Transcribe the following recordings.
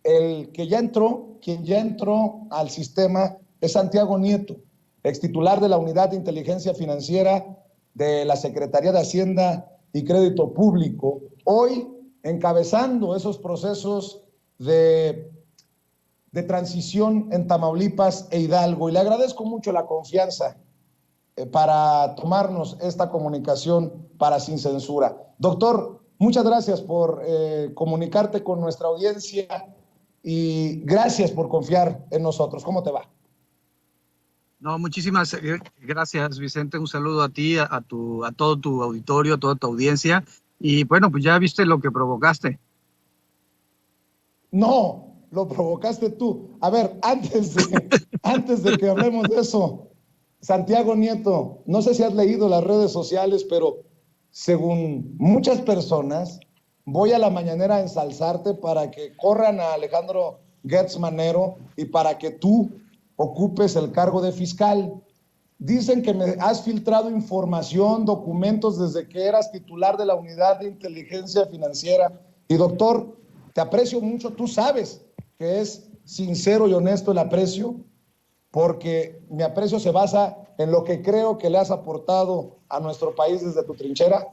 el que ya entró, quien ya entró al sistema es Santiago Nieto, ex titular de la Unidad de Inteligencia Financiera de la Secretaría de Hacienda y Crédito Público, hoy encabezando esos procesos de transición en Tamaulipas e Hidalgo. Y le agradezco mucho la confianza para tomarnos esta comunicación para Sin Censura. Doctor, muchas gracias por comunicarte con nuestra audiencia y gracias por confiar en nosotros. ¿Cómo te va? No, muchísimas gracias, Vicente. Un saludo a ti, a todo tu auditorio, a toda tu audiencia. Y bueno, pues ya viste lo que provocaste. No, lo provocaste tú. A ver, antes de que hablemos de eso, Santiago Nieto, no sé si has leído las redes sociales, pero según muchas personas, voy a la mañanera a ensalzarte para que corran a Alejandro Gertz Manero y para que tú ocupes el cargo de fiscal. Dicen que me has filtrado información, documentos desde que eras titular de la Unidad de Inteligencia Financiera. Y doctor, te aprecio mucho, tú sabes que es sincero y honesto el aprecio, porque mi aprecio se basa en lo que creo que le has aportado a nuestro país desde tu trinchera,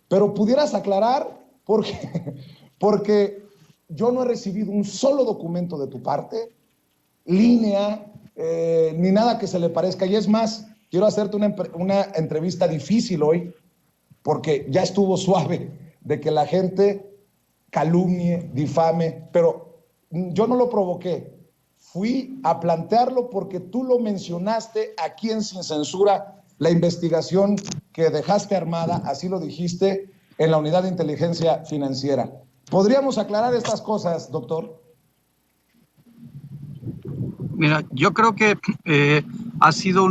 pero pudieras aclarar porque yo no he recibido un solo documento de tu parte, línea, ni nada que se le parezca. Y es más, quiero hacerte una entrevista difícil hoy, porque ya estuvo suave de que la gente calumnie, difame, pero yo no lo provoqué. Fui a plantearlo porque tú lo mencionaste aquí en Sin Censura, la investigación que dejaste armada, así lo dijiste, en la Unidad de Inteligencia Financiera. ¿Podríamos aclarar estas cosas, doctor? Mira, yo creo que ha sido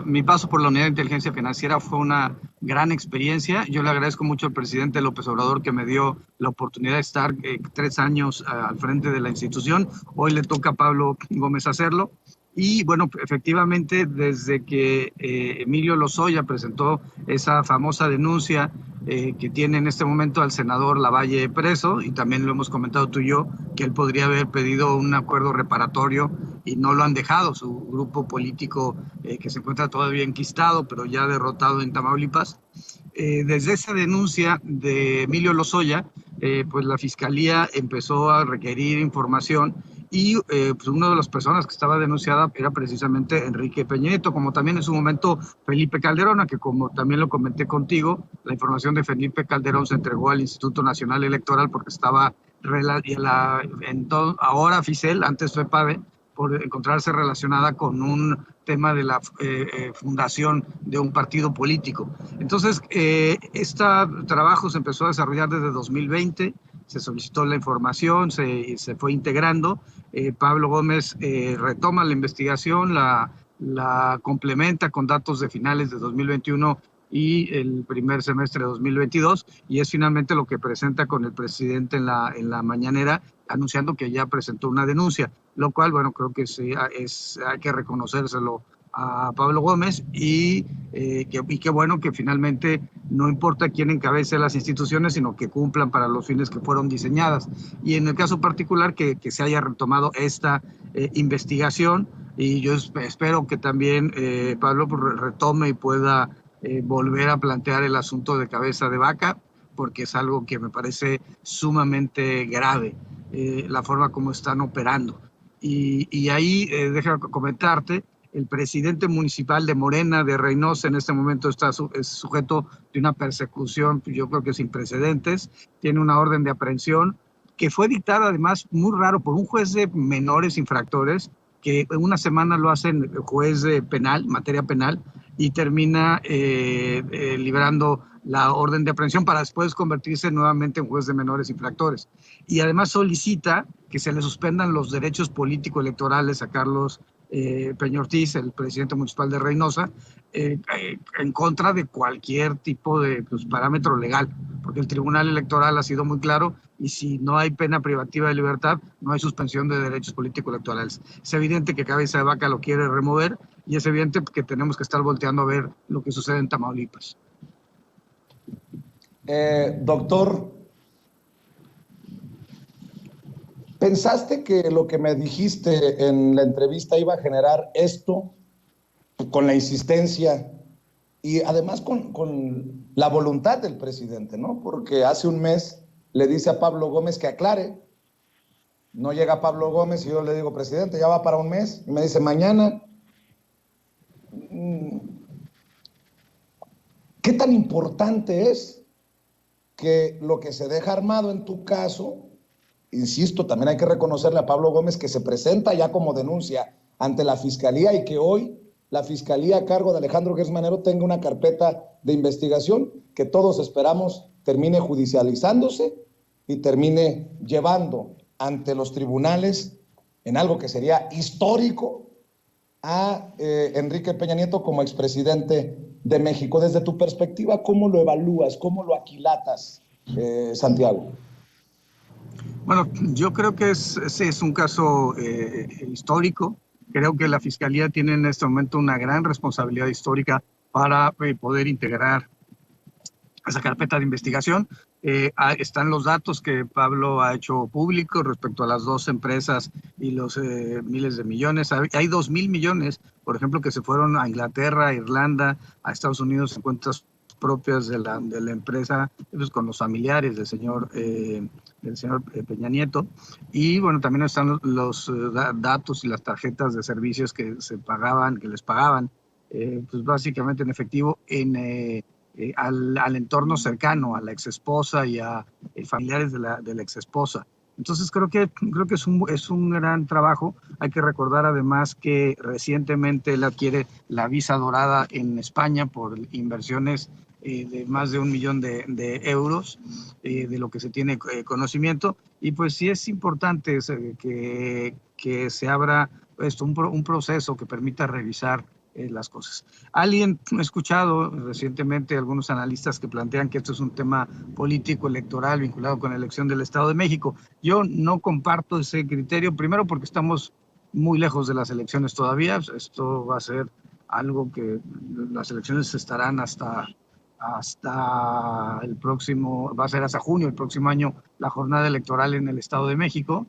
mi paso por la Unidad de Inteligencia Financiera fue una gran experiencia. Yo le agradezco mucho al presidente López Obrador que me dio la oportunidad de estar 3 años al frente de la institución. Hoy le toca a Pablo Gómez hacerlo. Y bueno, efectivamente, desde que Emilio Lozoya presentó esa famosa denuncia que tiene en este momento al senador Lavalle preso, y también lo hemos comentado tú y yo, que él podría haber pedido un acuerdo reparatorio y no lo han dejado, su grupo político que se encuentra todavía enquistado, pero ya derrotado en Tamaulipas. Desde esa denuncia de Emilio Lozoya, pues la Fiscalía empezó a requerir información y pues una de las personas que estaba denunciada era precisamente Enrique Peña Nieto, como también en su momento Felipe Calderón, que como también lo comenté contigo, la información de Felipe Calderón se entregó al Instituto Nacional Electoral porque estaba ahora FICEL, antes FEPADE, por encontrarse relacionada con un tema de la fundación de un partido político. Entonces, este trabajo se empezó a desarrollar desde 2020, se solicitó la información, se fue integrando. Pablo Gómez retoma la investigación, la complementa con datos de finales de 2021 y el primer semestre de 2022, y es finalmente lo que presenta con el presidente en la mañanera, anunciando que ya presentó una denuncia, lo cual, bueno, creo que sí, hay que reconocérselo a Pablo Gómez y qué bueno que finalmente no importa quién encabece las instituciones, sino que cumplan para los fines que fueron diseñadas. Y en el caso particular que se haya retomado esta investigación, y yo espero que también Pablo retome y pueda volver a plantear el asunto de cabeza de vaca, porque es algo que me parece sumamente grave, la forma como están operando. Y ahí, déjame comentarte, el presidente municipal de Morena, de Reynosa, en este momento es sujeto de una persecución, yo creo que sin precedentes, tiene una orden de aprehensión que fue dictada además, muy raro, por un juez de menores infractores, que en una semana lo hacen juez de penal, materia penal, y termina librando la orden de aprehensión para después convertirse nuevamente en juez de menores infractores. Y además solicita que se le suspendan los derechos político-electorales a Carlos Peña Ortiz, el presidente municipal de Reynosa, en contra de cualquier tipo de parámetro legal, porque el Tribunal Electoral ha sido muy claro, y si no hay pena privativa de libertad, no hay suspensión de derechos político-electorales. Es evidente que Cabeza de Vaca lo quiere remover, y es evidente que tenemos que estar volteando a ver lo que sucede en Tamaulipas. Doctor, ¿Pensaste que lo que me dijiste en la entrevista iba a generar esto con la insistencia y además con la voluntad del presidente, ¿no? Porque hace un mes le dice a Pablo Gómez que aclare. No llega Pablo Gómez y yo le digo, presidente, ya va para un mes. Y me dice, mañana. ¿Qué tan importante es que lo que se deja armado en tu caso, insisto, también hay que reconocerle a Pablo Gómez que se presenta ya como denuncia ante la Fiscalía y que hoy la Fiscalía a cargo de Alejandro Gertz Manero tenga una carpeta de investigación que todos esperamos termine judicializándose y termine llevando ante los tribunales en algo que sería histórico a Enrique Peña Nieto como expresidente de México? Desde tu perspectiva, ¿cómo lo evalúas? ¿Cómo lo aquilatas, Santiago? Bueno, yo creo que es un caso histórico. Creo que la Fiscalía tiene en este momento una gran responsabilidad histórica para poder integrar esa carpeta de investigación. Están los datos que Pablo ha hecho público respecto a las dos empresas y los miles de millones. Hay 2,000 millones, por ejemplo, que se fueron a Inglaterra, a Irlanda, a Estados Unidos en cuentas propias de la empresa, pues, con los familiares del señor Peña Nieto. Y bueno, también están los datos y las tarjetas de servicios que les pagaban, pues básicamente en efectivo al entorno cercano, a la exesposa y a familiares de la exesposa. Entonces creo que es un gran trabajo. Hay que recordar además que recientemente él adquiere la visa dorada en España por inversiones de más de 1 millón de euros, de lo que se tiene conocimiento. Y pues sí es importante que se abra un proceso que permita revisar las cosas. He escuchado recientemente algunos analistas que plantean que esto es un tema político electoral vinculado con la elección del Estado de México. Yo no comparto ese criterio, primero porque estamos muy lejos de las elecciones todavía. Esto va a ser algo que las elecciones estarán hasta el próximo, va a ser hasta junio, el próximo año, la jornada electoral en el Estado de México.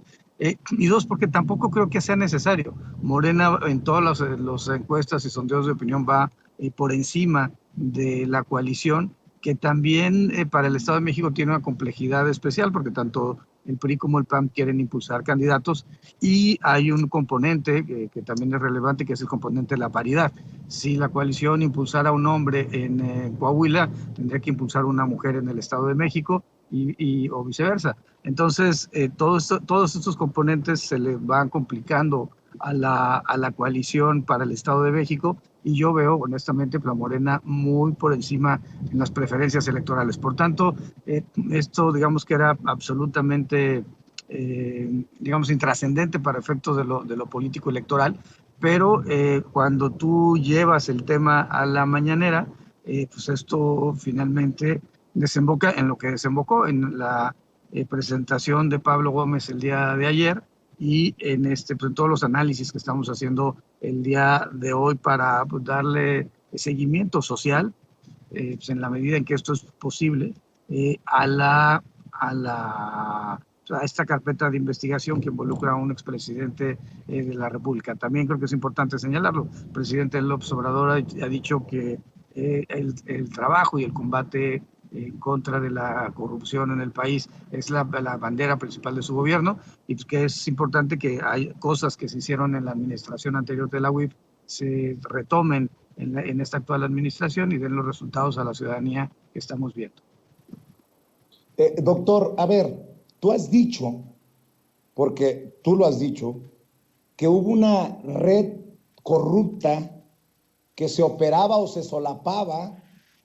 Y dos, porque tampoco creo que sea necesario. Morena en todas las encuestas y sondeos de opinión va por encima de la coalición, que también para el Estado de México tiene una complejidad especial, porque tanto el PRI como el PAN quieren impulsar candidatos, y hay un componente que también es relevante, que es el componente de la paridad. Si la coalición impulsara a un hombre en Coahuila, tendría que impulsar a una mujer en el Estado de México, o viceversa. Entonces, todos estos componentes se le van complicando a la coalición para el Estado de México, y yo veo honestamente a Morena muy por encima en las preferencias electorales. Por tanto, esto digamos que era absolutamente intrascendente para efectos de lo político electoral, pero cuando tú llevas el tema a la mañanera, pues esto finalmente desemboca en lo que desembocó, en la presentación de Pablo Gómez el día de ayer, y en todos los análisis que estamos haciendo el día de hoy para darle seguimiento social, pues en la medida en que esto es posible, a esta carpeta de investigación que involucra a un expresidente de la República. También creo que es importante señalarlo. El presidente López Obrador ha dicho que el trabajo y el combate en contra de la corrupción en el país es la bandera principal de su gobierno, y que es importante que hay cosas que se hicieron en la administración anterior de la UIF se retomen en esta actual administración y den los resultados a la ciudadanía que estamos viendo. Doctor, a ver, tú has dicho, porque tú lo has dicho, que hubo una red corrupta que se operaba o se solapaba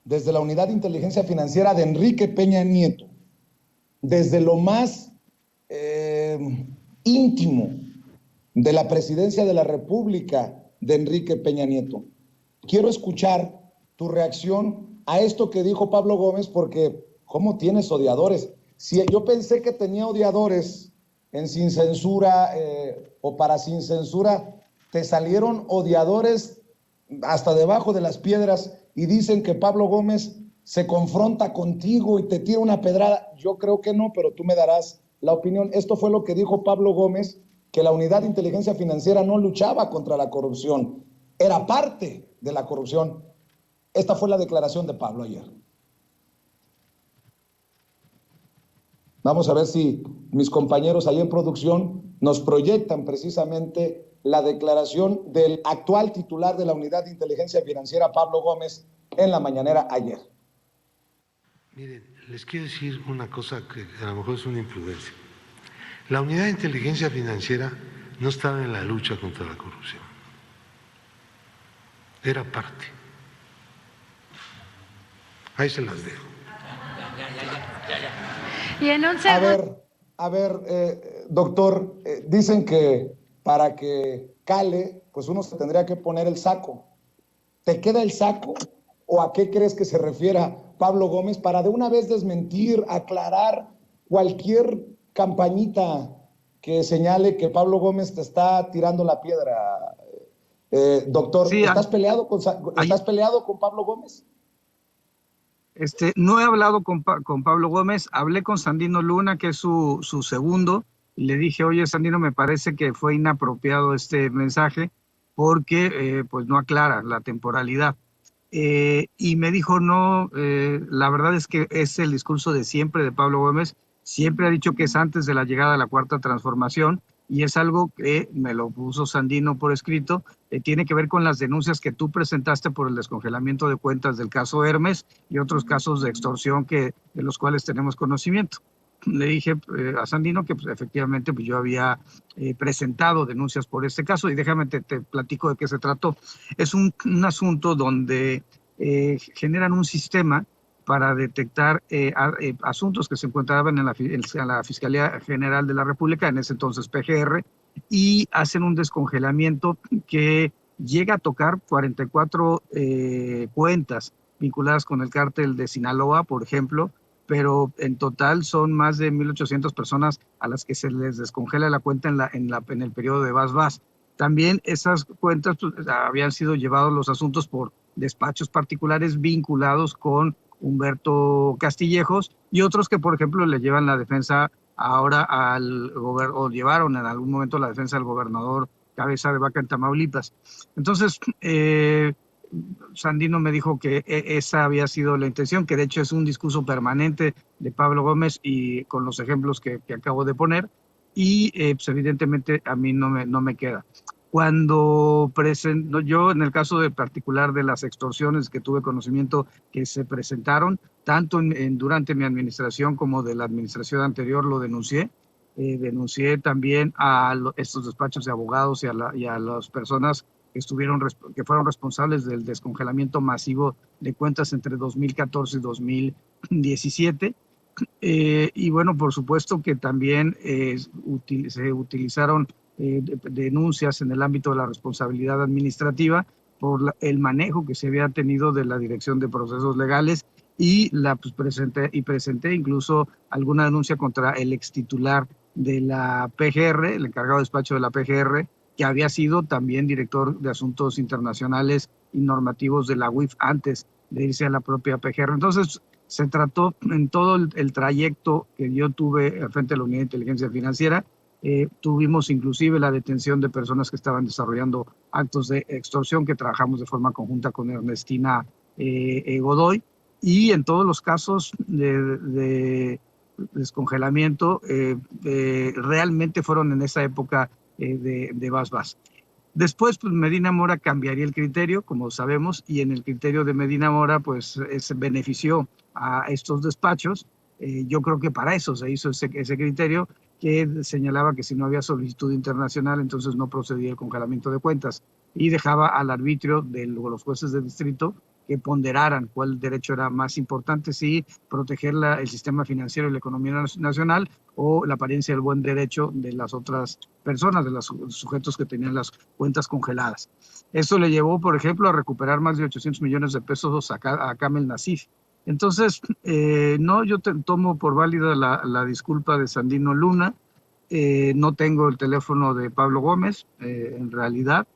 desde la Unidad de Inteligencia Financiera de Enrique Peña Nieto, desde lo más íntimo de la presidencia de la República de Enrique Peña Nieto. Quiero escuchar tu reacción a esto que dijo Pablo Gómez, porque ¿cómo tienes odiadores? Si yo pensé que tenía odiadores en Sin Censura o para Sin Censura, te salieron odiadores hasta debajo de las piedras y dicen que Pablo Gómez se confronta contigo y te tira una pedrada. Yo creo que no, pero tú me darás la opinión. Esto fue lo que dijo Pablo Gómez, que la Unidad de Inteligencia Financiera no luchaba contra la corrupción, era parte de la corrupción. Esta fue la declaración de Pablo ayer. Vamos a ver si mis compañeros ahí en producción nos proyectan precisamente la declaración del actual titular de la Unidad de Inteligencia Financiera, Pablo Gómez, en la mañanera ayer. Miren, les quiero decir una cosa que a lo mejor es una imprudencia. La Unidad de Inteligencia Financiera no estaba en la lucha contra la corrupción. Era parte. Ahí se las dejo. Y en un segundo... A ver, doctor, dicen que para que cale, pues uno se tendría que poner el saco. ¿Te queda el saco? ¿O a qué crees que se refiera Pablo Gómez para de una vez desmentir, aclarar cualquier campañita que señale que Pablo Gómez te está tirando la piedra? Doctor, sí, ¿estás peleado con Pablo Gómez? No he hablado con Pablo Gómez, hablé con Sandino Luna, que es su segundo, y le dije, oye, Sandino, me parece que fue inapropiado este mensaje porque pues no aclara la temporalidad. Y me dijo, no, la verdad es que es el discurso de siempre de Pablo Gómez, siempre ha dicho que es antes de la llegada de la Cuarta Transformación, y es algo que me lo puso Sandino por escrito, tiene que ver con las denuncias que tú presentaste por el descongelamiento de cuentas del caso Hermes y otros casos de extorsión de los cuales tenemos conocimiento. Le dije a Sandino que pues, efectivamente pues, yo había presentado denuncias por este caso, y déjame te platico de qué se trató. Es un asunto donde generan un sistema para detectar asuntos que se encontraban en la Fiscalía General de la República, en ese entonces PGR, y hacen un descongelamiento que llega a tocar 44 cuentas vinculadas con el cártel de Sinaloa, por ejemplo, pero en total son más de 1,800 personas a las que se les descongela la cuenta en el periodo de Vas. También esas cuentas pues, habían sido llevados los asuntos por despachos particulares vinculados con Humberto Castillejos y otros que, por ejemplo, le llevan la defensa ahora o llevaron en algún momento la defensa del gobernador Cabeza de Vaca en Tamaulipas. Entonces, Sandino me dijo que esa había sido la intención, que de hecho es un discurso permanente de Pablo Gómez y con los ejemplos que acabo de poner, y pues evidentemente a mí no me queda. Cuando presento, yo en el caso de particular de las extorsiones que tuve conocimiento que se presentaron, tanto durante mi administración como de la administración anterior lo denuncié. Denuncié también a estos despachos de abogados y a las personas que fueron responsables del descongelamiento masivo de cuentas entre 2014 y 2017. Y bueno, por supuesto que también se utilizaron denuncias en el ámbito de la responsabilidad administrativa por el manejo que se había tenido de la Dirección de Procesos Legales, y presenté incluso alguna denuncia contra el extitular de la PGR, el encargado de despacho de la PGR, que había sido también director de Asuntos Internacionales y Normativos de la UIF antes de irse a la propia PGR. Entonces, se trató en todo el trayecto que yo tuve al frente de la Unidad de Inteligencia Financiera. Tuvimos inclusive la detención de personas que estaban desarrollando actos de extorsión, que trabajamos de forma conjunta con Ernestina Godoy, y en todos los casos de descongelamiento realmente fueron en esa época de Vas. Después, pues Medina Mora cambiaría el criterio, como sabemos, y en el criterio de Medina Mora, pues se benefició a estos despachos. Yo creo que para eso se hizo ese criterio, que señalaba que si no había solicitud internacional, entonces no procedía el congelamiento de cuentas, y dejaba al arbitrio de los jueces de distrito que ponderaran cuál derecho era más importante, si proteger el sistema financiero y la economía nacional o la apariencia del buen derecho de las otras personas, de los sujetos que tenían las cuentas congeladas. Eso le llevó, por ejemplo, a recuperar más de 800 millones de pesos a Kamel Nasif. Entonces, no, yo tomo por válida la disculpa de Sandino Luna. No tengo el teléfono de Pablo Gómez, en realidad.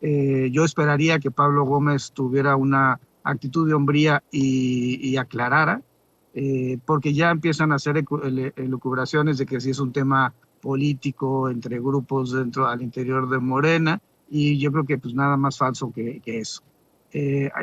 Yo esperaría que Pablo Gómez tuviera una actitud de hombría y aclarara. porque ya empiezan a hacer elucubraciones de que si es un tema político entre grupos al interior de Morena, y yo creo que pues nada más falso que eso.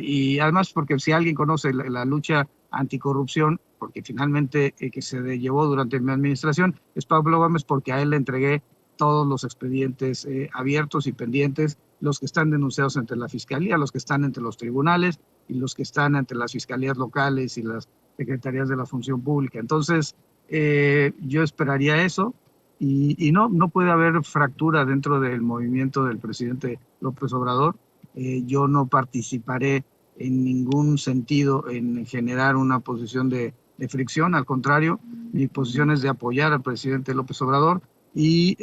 Y además porque si alguien conoce la lucha anticorrupción, porque finalmente que se llevó durante mi administración, es Pablo Gómez, porque a él le entregué todos los expedientes abiertos y pendientes, los que están denunciados ante la Fiscalía, los que están entre los tribunales y los que están ante las fiscalías locales y las secretarías de la función pública. Entonces, yo esperaría eso, y no puede haber fractura dentro del movimiento del presidente López Obrador. Yo no participaré en ningún sentido en generar una posición de fricción, al contrario, mi posición es de apoyar al presidente López Obrador, y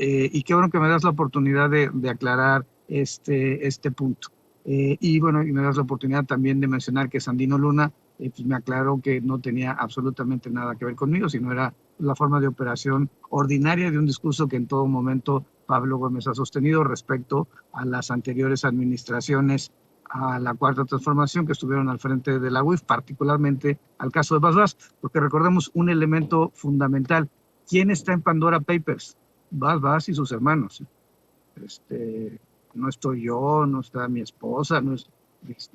qué bueno que me das la oportunidad de aclarar este punto. Y bueno, y me das la oportunidad también de mencionar que Sandino Luna pues me aclaró que no tenía absolutamente nada que ver conmigo, sino era la forma de operación ordinaria de un discurso que en todo momento Pablo Gómez ha sostenido respecto a las anteriores administraciones a la Cuarta Transformación que estuvieron al frente de la UIF, particularmente al caso de Bas, porque recordemos un elemento fundamental. ¿Quién está en Pandora Papers? Bas y sus hermanos. No estoy yo, no está mi esposa,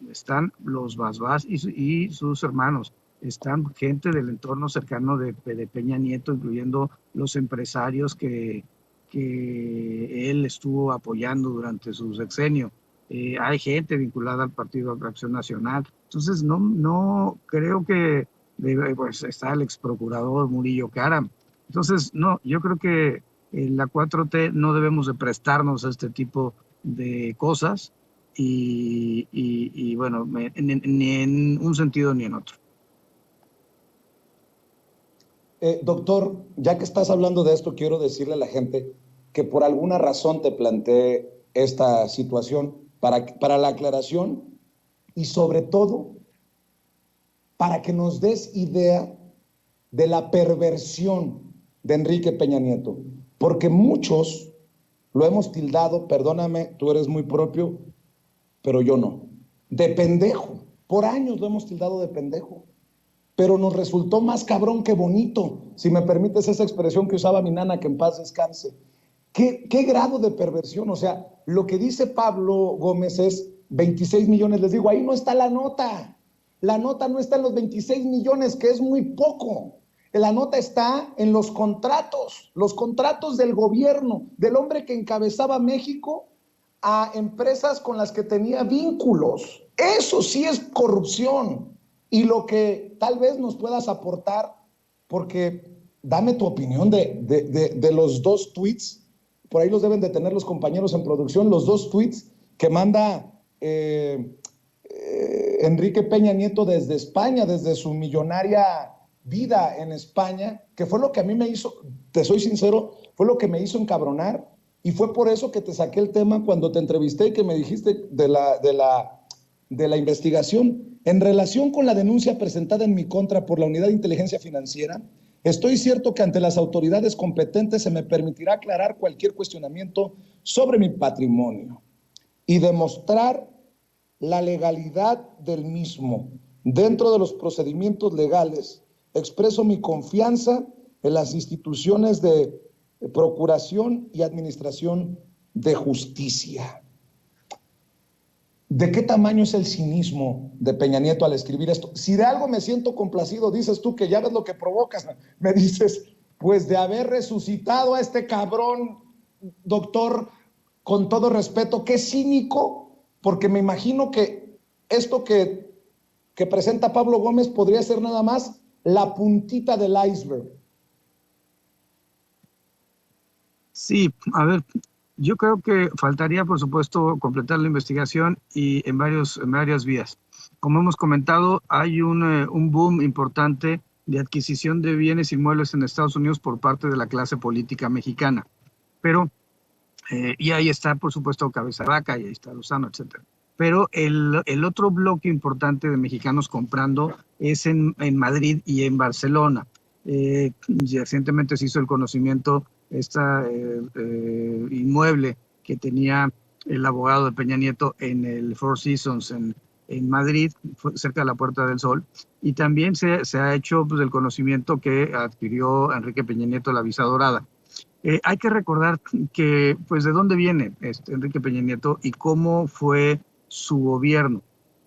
están los Bas y sus hermanos. Están gente del entorno cercano de Peña Nieto, incluyendo los empresarios que él estuvo apoyando durante su sexenio. Hay gente vinculada al Partido de Acción Nacional. Entonces, no creo que pues está el ex procurador Murillo Karam. Entonces, no, yo creo que la 4T no debemos de prestarnos a este tipo de cosas y bueno, ni en un sentido ni en otro. Doctor, ya que estás hablando de esto, quiero decirle a la gente que por alguna razón te planteé esta situación para la aclaración y sobre todo para que nos des idea de la perversión de Enrique Peña Nieto, porque muchos lo hemos tildado, perdóname, tú eres muy propio, pero yo no, de pendejo. Por años lo hemos tildado de pendejo, pero nos resultó más cabrón que bonito, si me permites esa expresión que usaba mi nana, que en paz descanse. ¿Qué grado de perversión? O sea, lo que dice Pablo Gómez es 26 millones. Les digo, ahí no está la nota. La nota no está en los 26 millones, que es muy poco. La nota está en los contratos del gobierno, del hombre que encabezaba México a empresas con las que tenía vínculos. Eso sí es corrupción. Y lo que tal vez nos puedas aportar, porque dame tu opinión de los dos tweets, por ahí los deben de tener los compañeros en producción, los dos tweets que manda Enrique Peña Nieto desde España, desde su millonaria vida en España, que fue lo que a mí me hizo, te soy sincero, fue lo que me hizo encabronar, y fue por eso que te saqué el tema cuando te entrevisté y que me dijiste de la investigación. En relación con la denuncia presentada en mi contra por la Unidad de Inteligencia Financiera, estoy cierto que ante las autoridades competentes se me permitirá aclarar cualquier cuestionamiento sobre mi patrimonio y demostrar la legalidad del mismo. Dentro de los procedimientos legales, expreso mi confianza en las instituciones de procuración y administración de justicia. ¿De qué tamaño es el cinismo de Peña Nieto al escribir esto? Si de algo me siento complacido, dices tú que ya ves lo que provocas, me dices, pues de haber resucitado a este cabrón, doctor, con todo respeto, qué cínico, porque me imagino que esto que presenta Pablo Gómez podría ser nada más la puntita del iceberg. Sí, a ver, yo creo que faltaría, por supuesto, completar la investigación y en varias vías. Como hemos comentado, hay un boom importante de adquisición de bienes inmuebles en Estados Unidos por parte de la clase política mexicana. Pero, y ahí está, por supuesto, Cabeza de Vaca, y ahí está Lozano, etcétera. Pero el otro bloque importante de mexicanos comprando es en Madrid y en Barcelona. Recientemente se hizo el conocimiento inmueble que tenía el abogado de Peña Nieto en el Four Seasons en Madrid, cerca de la Puerta del Sol, y también se ha hecho pues, el conocimiento que adquirió Enrique Peña Nieto, la visa dorada. Hay que recordar que, pues, de dónde viene Enrique Peña Nieto y cómo fue su gobierno.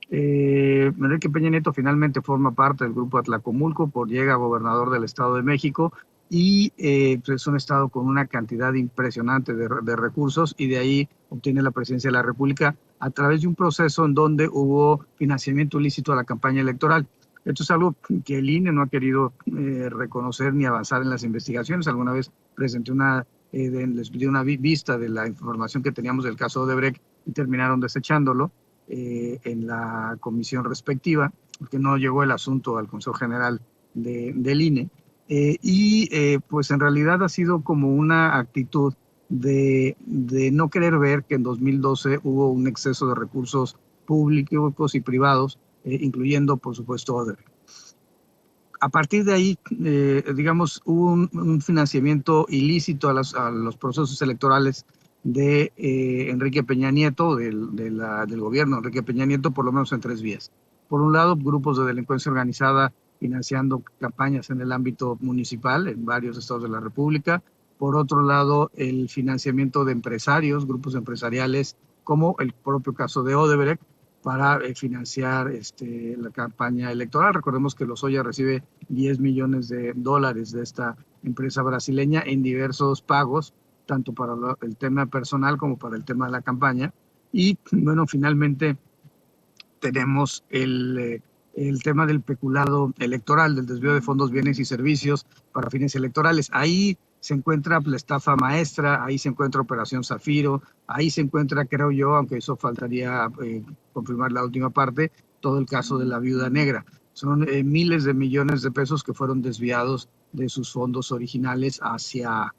Enrique Peña Nieto finalmente forma parte del Grupo Atlacomulco, llega a gobernador del Estado de México, y pues es un estado con una cantidad impresionante de recursos, y de ahí obtiene la presidencia de la República a través de un proceso en donde hubo financiamiento ilícito a la campaña electoral. Esto es algo que el INE no ha querido reconocer ni avanzar en las investigaciones. Alguna vez presenté les pedí una vista de la información que teníamos del caso Odebrecht y terminaron desechándolo en la comisión respectiva, porque no llegó el asunto al Consejo General del INE. Pues en realidad ha sido como una actitud de no querer ver que en 2012 hubo un exceso de recursos públicos y privados, incluyendo, por supuesto, Odebrecht. A partir de ahí, digamos, hubo un financiamiento ilícito a los procesos electorales de Enrique Peña Nieto, del gobierno de Enrique Peña Nieto, por lo menos en 3 vías. Por un lado, grupos de delincuencia organizada financiando campañas en el ámbito municipal en varios estados de la República. Por otro lado, el financiamiento de empresarios, grupos empresariales, como el propio caso de Odebrecht, para financiar la campaña electoral. Recordemos que Lozoya recibe $10 millones de esta empresa brasileña en diversos pagos, tanto para el tema personal como para el tema de la campaña. Y bueno, finalmente tenemos el tema del peculado electoral, del desvío de fondos, bienes y servicios para fines electorales. Ahí se encuentra la estafa maestra, ahí se encuentra Operación Zafiro, ahí se encuentra, creo yo, aunque eso faltaría confirmar la última parte, todo el caso de la viuda negra. Son miles de millones de pesos que fueron desviados de sus fondos originales hacia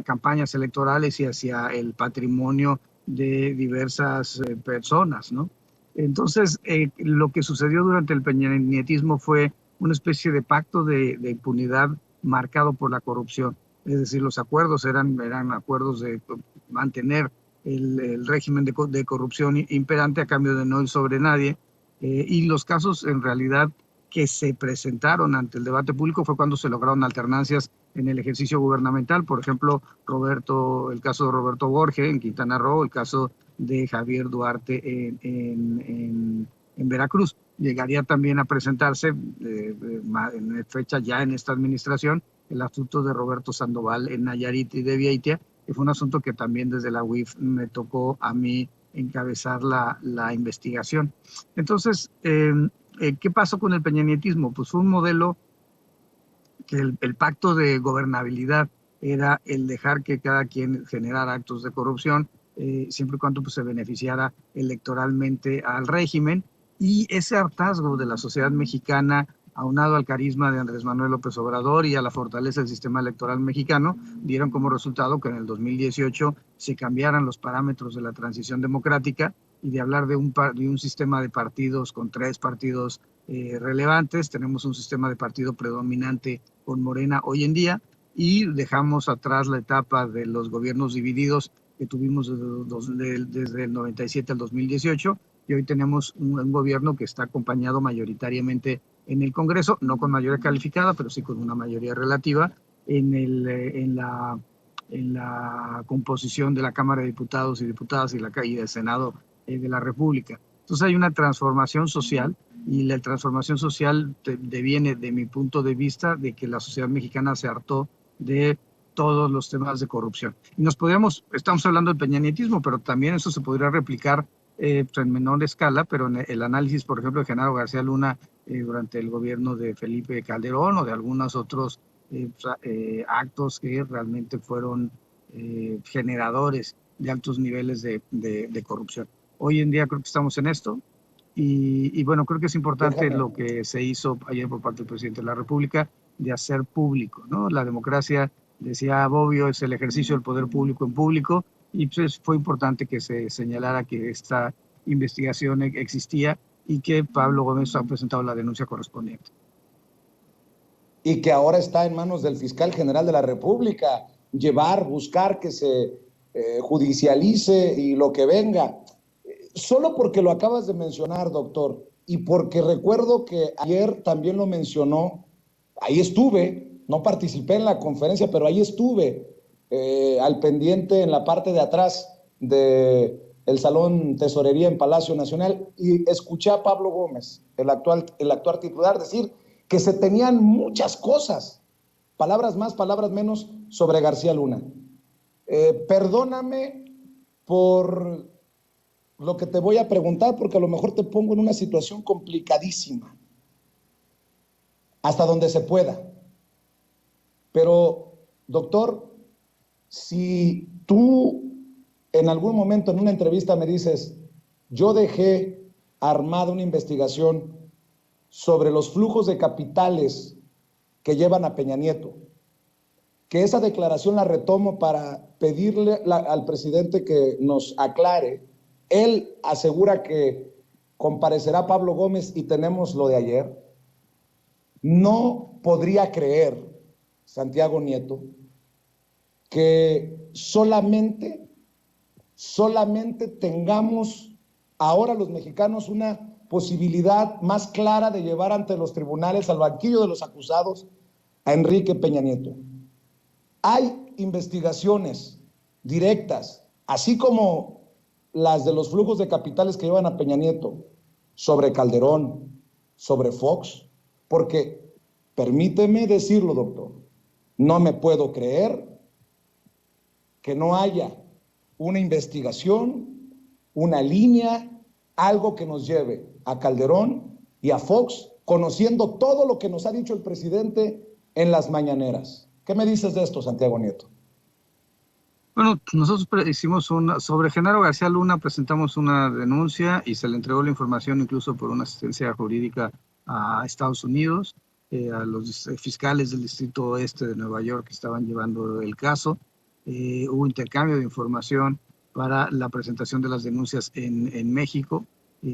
campañas electorales y hacia el patrimonio de diversas personas, ¿no? Entonces, lo que sucedió durante el peñanietismo fue una especie de pacto de impunidad marcado por la corrupción. Es decir, los acuerdos eran acuerdos de mantener el régimen de corrupción imperante a cambio de no ir sobre nadie. Y los casos, en realidad, que se presentaron ante el debate público fue cuando se lograron alternancias en el ejercicio gubernamental. Por ejemplo, el caso de Roberto Borge en Quintana Roo, el caso de Javier Duarte en Veracruz. Llegaría también a presentarse en fecha ya en esta administración el asunto de Roberto Sandoval en Nayarit y de Vieitia, que fue un asunto que también desde la UIF me tocó a mí encabezar la investigación. Entonces, ¿qué pasó con el peñanietismo? Pues fue un modelo que el pacto de gobernabilidad era el dejar que cada quien generara actos de corrupción, siempre y cuando pues, se beneficiara electoralmente al régimen. Y ese hartazgo de la sociedad mexicana, aunado al carisma de Andrés Manuel López Obrador y a la fortaleza del sistema electoral mexicano, dieron como resultado que en el 2018 se cambiaran los parámetros de la transición democrática, y de hablar de un sistema de partidos con 3 partidos relevantes. Tenemos un sistema de partido predominante con Morena hoy en día, y dejamos atrás la etapa de los gobiernos divididos que tuvimos desde el 97 al 2018, y hoy tenemos un gobierno que está acompañado mayoritariamente en el Congreso, no con mayoría calificada, pero sí con una mayoría relativa en la composición de la Cámara de Diputados y Diputadas y del Senado de la República. Entonces hay una transformación social, y la transformación social deviene, de mi punto de vista, de que la sociedad mexicana se hartó de todos los temas de corrupción. Y estamos hablando del peñanietismo, pero también eso se podría replicar en menor escala, pero en el análisis, por ejemplo, de Genaro García Luna durante el gobierno de Felipe Calderón, o de algunos otros actos que realmente fueron generadores de altos niveles de corrupción. Hoy en día creo que estamos en esto, y bueno, creo que es importante lo que se hizo ayer por parte del presidente de la República de hacer público, ¿no? La democracia, decía Bobbio, es el ejercicio del poder público en público, y pues fue importante que se señalara que esta investigación existía y que Pablo Gómez ha presentado la denuncia correspondiente. Y que ahora está en manos del fiscal general de la República buscar que se judicialice y lo que venga. solo porque lo acabas de mencionar, doctor, y porque recuerdo que ayer también lo mencionó, ahí estuve, no participé en la conferencia, pero ahí estuve al pendiente en la parte de atrás del Salón Tesorería en Palacio Nacional y escuché a Pablo Gómez, el actual titular, decir que se tenían muchas cosas, palabras más, palabras menos, sobre García Luna. Perdóname por lo que te voy a preguntar, porque a lo mejor te pongo en una situación complicadísima, hasta donde se pueda. Pero, doctor, si tú en algún momento en una entrevista me dices, yo dejé armada una investigación sobre los flujos de capitales que llevan a Peña Nieto, que esa declaración la retomo para pedirle al presidente que nos aclare. Él asegura que comparecerá Pablo Gómez y tenemos lo de ayer. No podría creer, Santiago Nieto, que solamente tengamos ahora los mexicanos una posibilidad más clara de llevar ante los tribunales al banquillo de los acusados a Enrique Peña Nieto. Hay investigaciones directas, así como las de los flujos de capitales que llevan a Peña Nieto, sobre Calderón, sobre Fox, porque, permíteme decirlo, doctor, no me puedo creer que no haya una investigación, una línea, algo que nos lleve a Calderón y a Fox, conociendo todo lo que nos ha dicho el presidente en las mañaneras. ¿Qué me dices de esto, Santiago Nieto? Bueno, nosotros hicimos sobre Genaro García Luna, presentamos una denuncia y se le entregó la información incluso por una asistencia jurídica a Estados Unidos, a los fiscales del Distrito Oeste de Nueva York que estaban llevando el caso. Hubo intercambio de información para la presentación de las denuncias en México,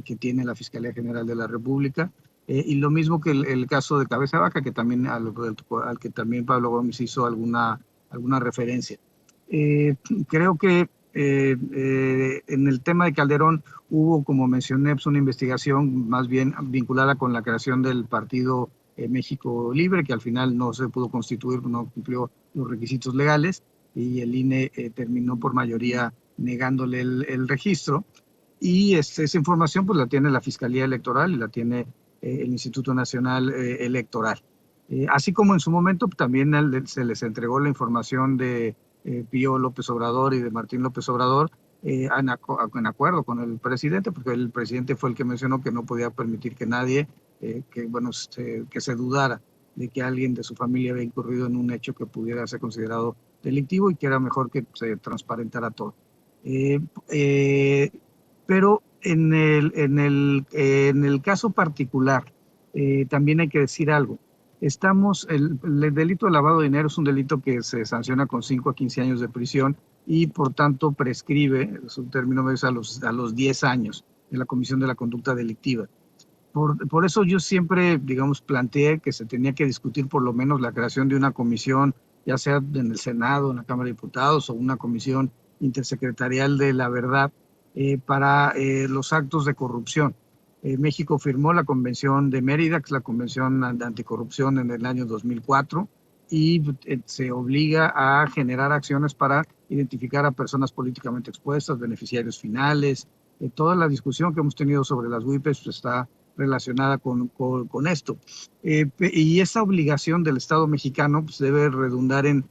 que tiene la Fiscalía General de la República. Y lo mismo que el caso de Cabeza de Vaca, que también, al que también Pablo Gómez hizo alguna referencia. Creo que en el tema de Calderón hubo, como mencioné, pues una investigación más bien vinculada con la creación del Partido México Libre, que al final no se pudo constituir, no cumplió los requisitos legales y el INE terminó por mayoría negándole el registro. Y esa información pues la tiene la Fiscalía Electoral y la tiene el Instituto Nacional Electoral. Así como en su momento también se les entregó la información de Pío López Obrador y de Martín López Obrador en acuerdo con el presidente, porque el presidente fue el que mencionó que no podía permitir que nadie, que se dudara de que alguien de su familia había incurrido en un hecho que pudiera ser considerado delictivo y que era mejor que se transparentara todo. Pero en el caso particular, también hay que decir algo. El delito de lavado de dinero es un delito que se sanciona con 5 a 15 años de prisión y por tanto prescribe, es un término medio, a los 10 años de la comisión de la conducta delictiva. Por eso yo siempre, digamos, planteé que se tenía que discutir por lo menos la creación de una comisión, ya sea en el Senado, en la Cámara de Diputados o una comisión intersecretarial de la verdad para los actos de corrupción. México firmó la Convención de Mérida, que es la Convención Anticorrupción, en el año 2004, y se obliga a generar acciones para identificar a personas políticamente expuestas, beneficiarios finales. Toda la discusión que hemos tenido sobre las WIPES pues, está relacionada con esto. Y esa obligación del Estado mexicano pues, debe redundar en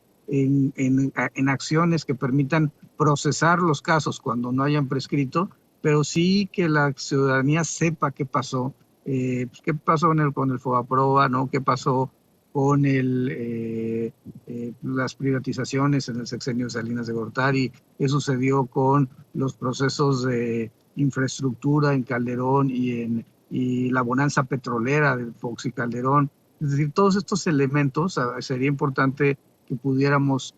acciones que permitan procesar los casos cuando no hayan prescrito, pero sí que la ciudadanía sepa qué pasó, qué pasó con el FOBAPROA, ¿no? Qué pasó con las privatizaciones en el sexenio de Salinas de Gortari, qué sucedió con los procesos de infraestructura en Calderón y la bonanza petrolera de Fox y Calderón. Es decir, todos estos elementos sería importante que pudiéramos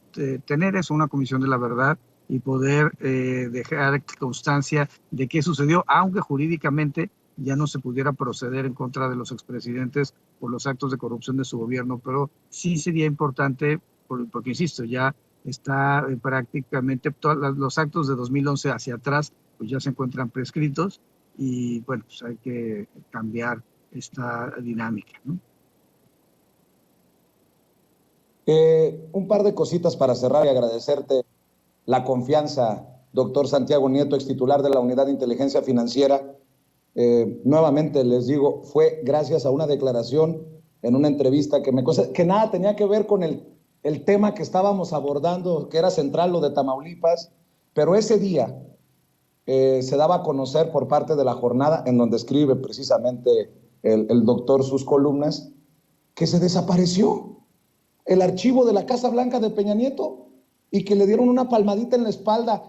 tener una comisión de la verdad y poder dejar constancia de qué sucedió, aunque jurídicamente ya no se pudiera proceder en contra de los expresidentes por los actos de corrupción de su gobierno, pero sí sería importante, porque insisto, ya está prácticamente todos los actos de 2011 hacia atrás, pues ya se encuentran prescritos y bueno, pues hay que cambiar esta dinámica, ¿no? Un par de cositas para cerrar y agradecerte la confianza, doctor Santiago Nieto, ex titular de la Unidad de Inteligencia Financiera. Nuevamente les digo, fue gracias a una declaración en una entrevista que nada tenía que ver con el tema que estábamos abordando, que era central, lo de Tamaulipas, pero ese día se daba a conocer por parte de La Jornada, en donde escribe precisamente el doctor sus columnas, que se desapareció el archivo de la Casa Blanca de Peña Nieto y que le dieron una palmadita en la espalda,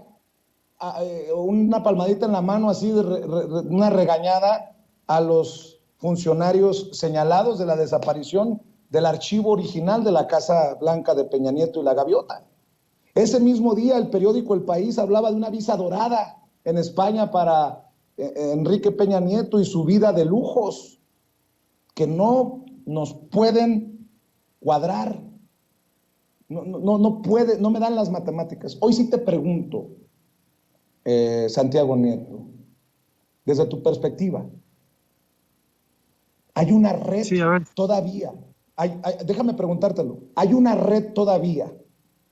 una palmadita en la mano, así una regañada a los funcionarios señalados de la desaparición del archivo original de la Casa Blanca de Peña Nieto y la Gaviota. Ese mismo día el periódico El País hablaba de una visa dorada en España para Enrique Peña Nieto y su vida de lujos, que no nos pueden cuadrar. No puede, no me dan las matemáticas. Hoy sí te pregunto, Santiago Nieto, desde tu perspectiva, ¿hay una red todavía? Déjame preguntártelo. ¿Hay una red todavía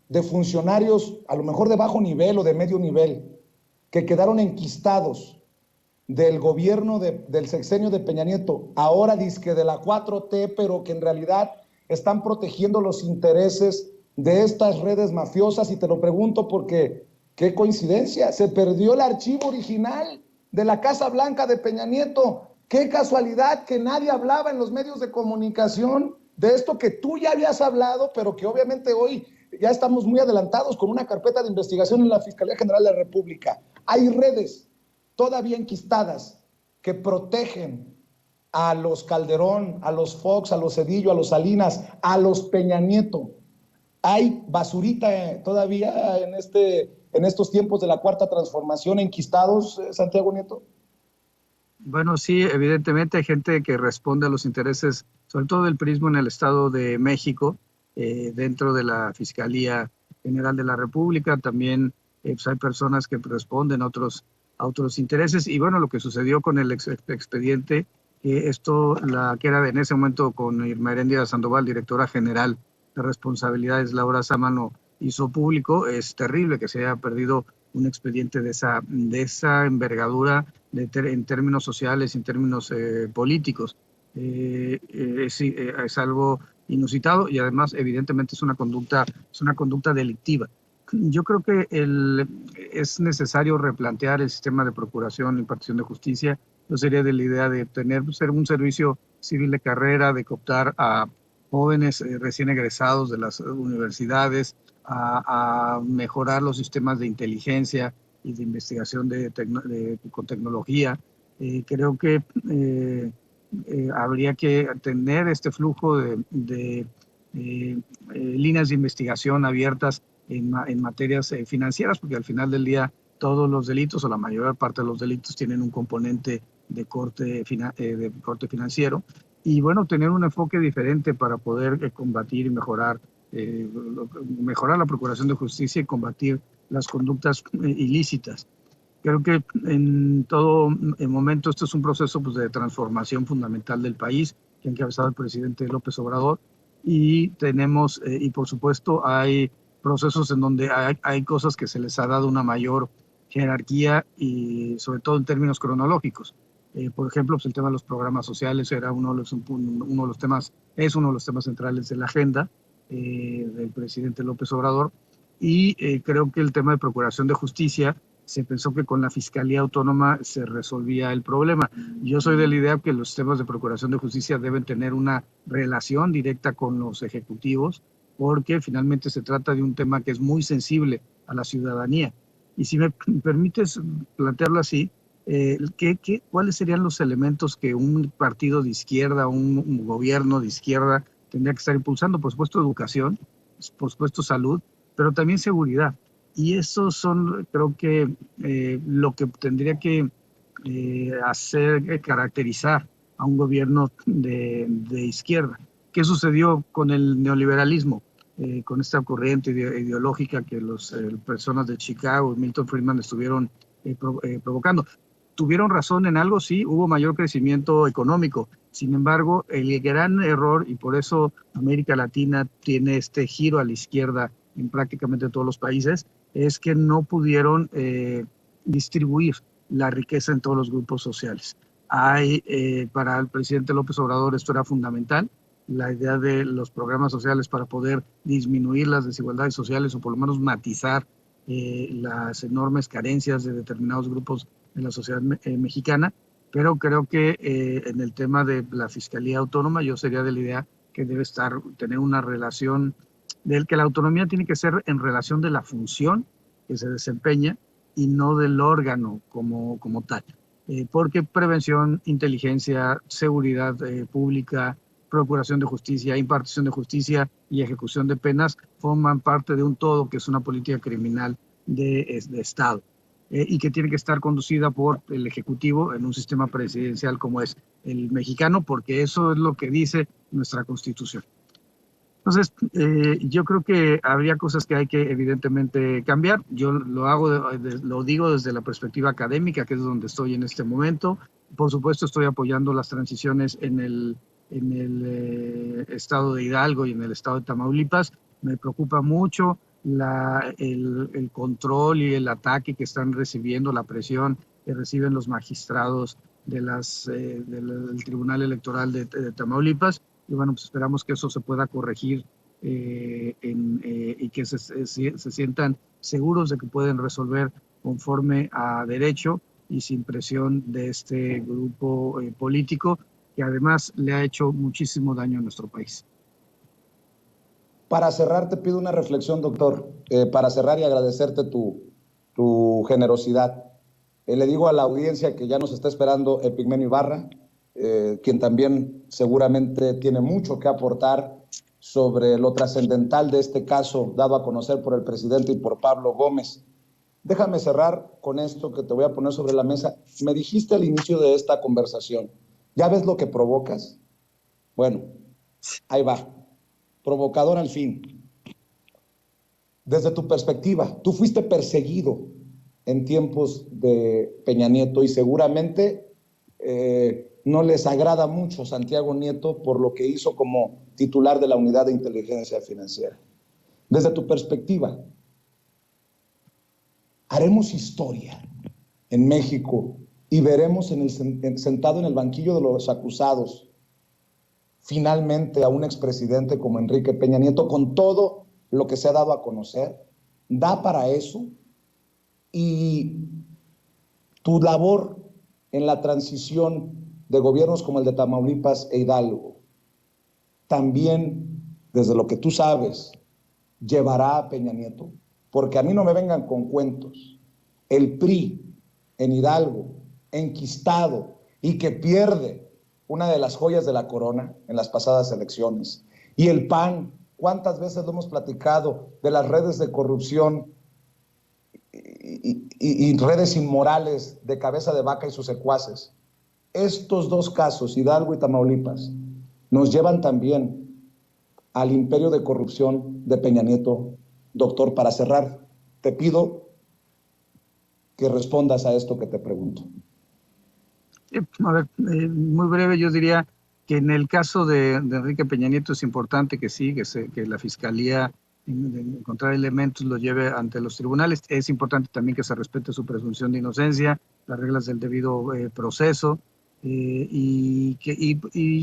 de funcionarios, a lo mejor de bajo nivel o de medio nivel, que quedaron enquistados del gobierno del sexenio de Peña Nieto, ahora dizque de la 4T, pero que en realidad están protegiendo los intereses de estas redes mafiosas? Y te lo pregunto porque, qué coincidencia, se perdió el archivo original de la Casa Blanca de Peña Nieto. Qué casualidad que nadie hablaba en los medios de comunicación de esto que tú ya habías hablado, pero que obviamente hoy ya estamos muy adelantados con una carpeta de investigación en la Fiscalía General de la República. Hay redes todavía enquistadas que protegen a los Calderón, a los Fox, a los Zedillo, a los Salinas, a los Peña Nieto. Hay basurita todavía en estos tiempos de la Cuarta Transformación enquistados, Santiago Nieto. Bueno, sí, evidentemente hay gente que responde a los intereses, sobre todo del PRIismo en el Estado de México, dentro de la Fiscalía General de la República. También pues hay personas que responden a otros intereses. Y bueno, lo que sucedió con el expediente, que era en ese momento con Irma Heréndira Sandoval, directora general de responsabilidades, Laura Sámano, hizo público. Es terrible que se haya perdido un expediente de esa envergadura en términos sociales, en términos políticos. Es algo inusitado y además evidentemente es una conducta delictiva. Yo creo que es necesario replantear el sistema de procuración y impartición de justicia. Yo sería de la idea de ser un servicio civil de carrera, de cooptar a jóvenes recién egresados de las universidades, a mejorar los sistemas de inteligencia y de investigación con tecnología. Creo que habría que tener este flujo de líneas de investigación abiertas en materias financieras, porque al final del día todos los delitos o la mayor parte de los delitos tienen un componente de corte financiero, y bueno, tener un enfoque diferente para poder combatir y mejorar la procuración de justicia y combatir las conductas ilícitas. Creo que en todo momento esto es un proceso pues, de transformación fundamental del país que ha encabezado el presidente López Obrador, y por supuesto hay procesos en donde hay cosas que se les ha dado una mayor jerarquía y sobre todo en términos cronológicos. Por ejemplo, pues el tema de los programas sociales era uno de los temas centrales de la agenda del presidente López Obrador, y creo que el tema de procuración de justicia se pensó que con la Fiscalía Autónoma se resolvía el problema. Yo soy de la idea que los sistemas de procuración de justicia deben tener una relación directa con los ejecutivos, porque finalmente se trata de un tema que es muy sensible a la ciudadanía. Y si me permites plantearlo así, ¿cuáles serían los elementos que un partido de izquierda, un gobierno de izquierda tendría que estar impulsando? Por supuesto, educación, por supuesto, salud, pero también seguridad. Y eso son, creo que, lo que tendría que caracterizar a un gobierno de izquierda. ¿Qué sucedió con el neoliberalismo? Con esta corriente ideológica que las personas de Chicago, Milton Friedman, estuvieron provocando. ¿Tuvieron razón en algo? Sí, hubo mayor crecimiento económico. Sin embargo, el gran error, y por eso América Latina tiene este giro a la izquierda en prácticamente todos los países, es que no pudieron distribuir la riqueza en todos los grupos sociales. Para el presidente López Obrador esto era fundamental, la idea de los programas sociales para poder disminuir las desigualdades sociales o por lo menos matizar las enormes carencias de determinados grupos de la sociedad mexicana, pero creo que en el tema de la Fiscalía Autónoma yo sería de la idea que debe tener una relación, de que la autonomía tiene que ser en relación de la función que se desempeña y no del órgano como tal. Porque prevención, inteligencia, seguridad pública, procuración de justicia, impartición de justicia y ejecución de penas forman parte de un todo que es una política criminal de Estado y que tiene que estar conducida por el Ejecutivo en un sistema presidencial como es el mexicano, porque eso es lo que dice nuestra Constitución. Entonces, yo creo que habría cosas que hay que evidentemente cambiar. Yo lo digo desde la perspectiva académica, que es donde estoy en este momento. Por supuesto, estoy apoyando las transiciones en el estado de Hidalgo y en el estado de Tamaulipas. Me preocupa mucho el control y el ataque que están recibiendo, la presión que reciben los magistrados del Tribunal Electoral de Tamaulipas. Y bueno, pues esperamos que eso se pueda corregir y que se sientan seguros de que pueden resolver conforme a derecho y sin presión de este grupo político que además le ha hecho muchísimo daño a nuestro país. Para cerrar, te pido una reflexión, doctor, para cerrar y agradecerte tu generosidad. Le digo a la audiencia que ya nos está esperando Epigmenio Ibarra, quien también seguramente tiene mucho que aportar sobre lo trascendental de este caso dado a conocer por el presidente y por Pablo Gómez. Déjame cerrar con esto que te voy a poner sobre la mesa. Me dijiste al inicio de esta conversación, ¿ya ves lo que provocas? Bueno, ahí va. Provocador al fin. Desde tu perspectiva, tú fuiste perseguido en tiempos de Peña Nieto y seguramente no les agrada mucho Santiago Nieto por lo que hizo como titular de la Unidad de Inteligencia Financiera. Desde tu perspectiva, haremos historia en México y veremos sentado en el banquillo de los acusados finalmente a un expresidente como Enrique Peña Nieto con todo lo que se ha dado a conocer. ¿Da para eso? Y tu labor en la transición de gobiernos como el de Tamaulipas e Hidalgo, también, desde lo que tú sabes, llevará a Peña Nieto, porque a mí no me vengan con cuentos. El PRI en Hidalgo, enquistado y que pierde una de las joyas de la corona en las pasadas elecciones, y el PAN, ¿cuántas veces lo hemos platicado de las redes de corrupción y redes inmorales de Cabeza de Vaca y sus secuaces? Estos dos casos, Hidalgo y Tamaulipas, nos llevan también al imperio de corrupción de Peña Nieto. Doctor, para cerrar, te pido que respondas a esto que te pregunto. A ver, muy breve, yo diría que en el caso de Enrique Peña Nieto es importante que sí, que la Fiscalía de encontrar elementos lo lleve ante los tribunales. Es importante también que se respete su presunción de inocencia, las reglas del debido proceso, y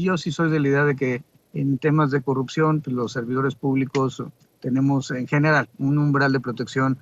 yo sí soy de la idea de que en temas de corrupción, pues los servidores públicos tenemos en general un umbral de protección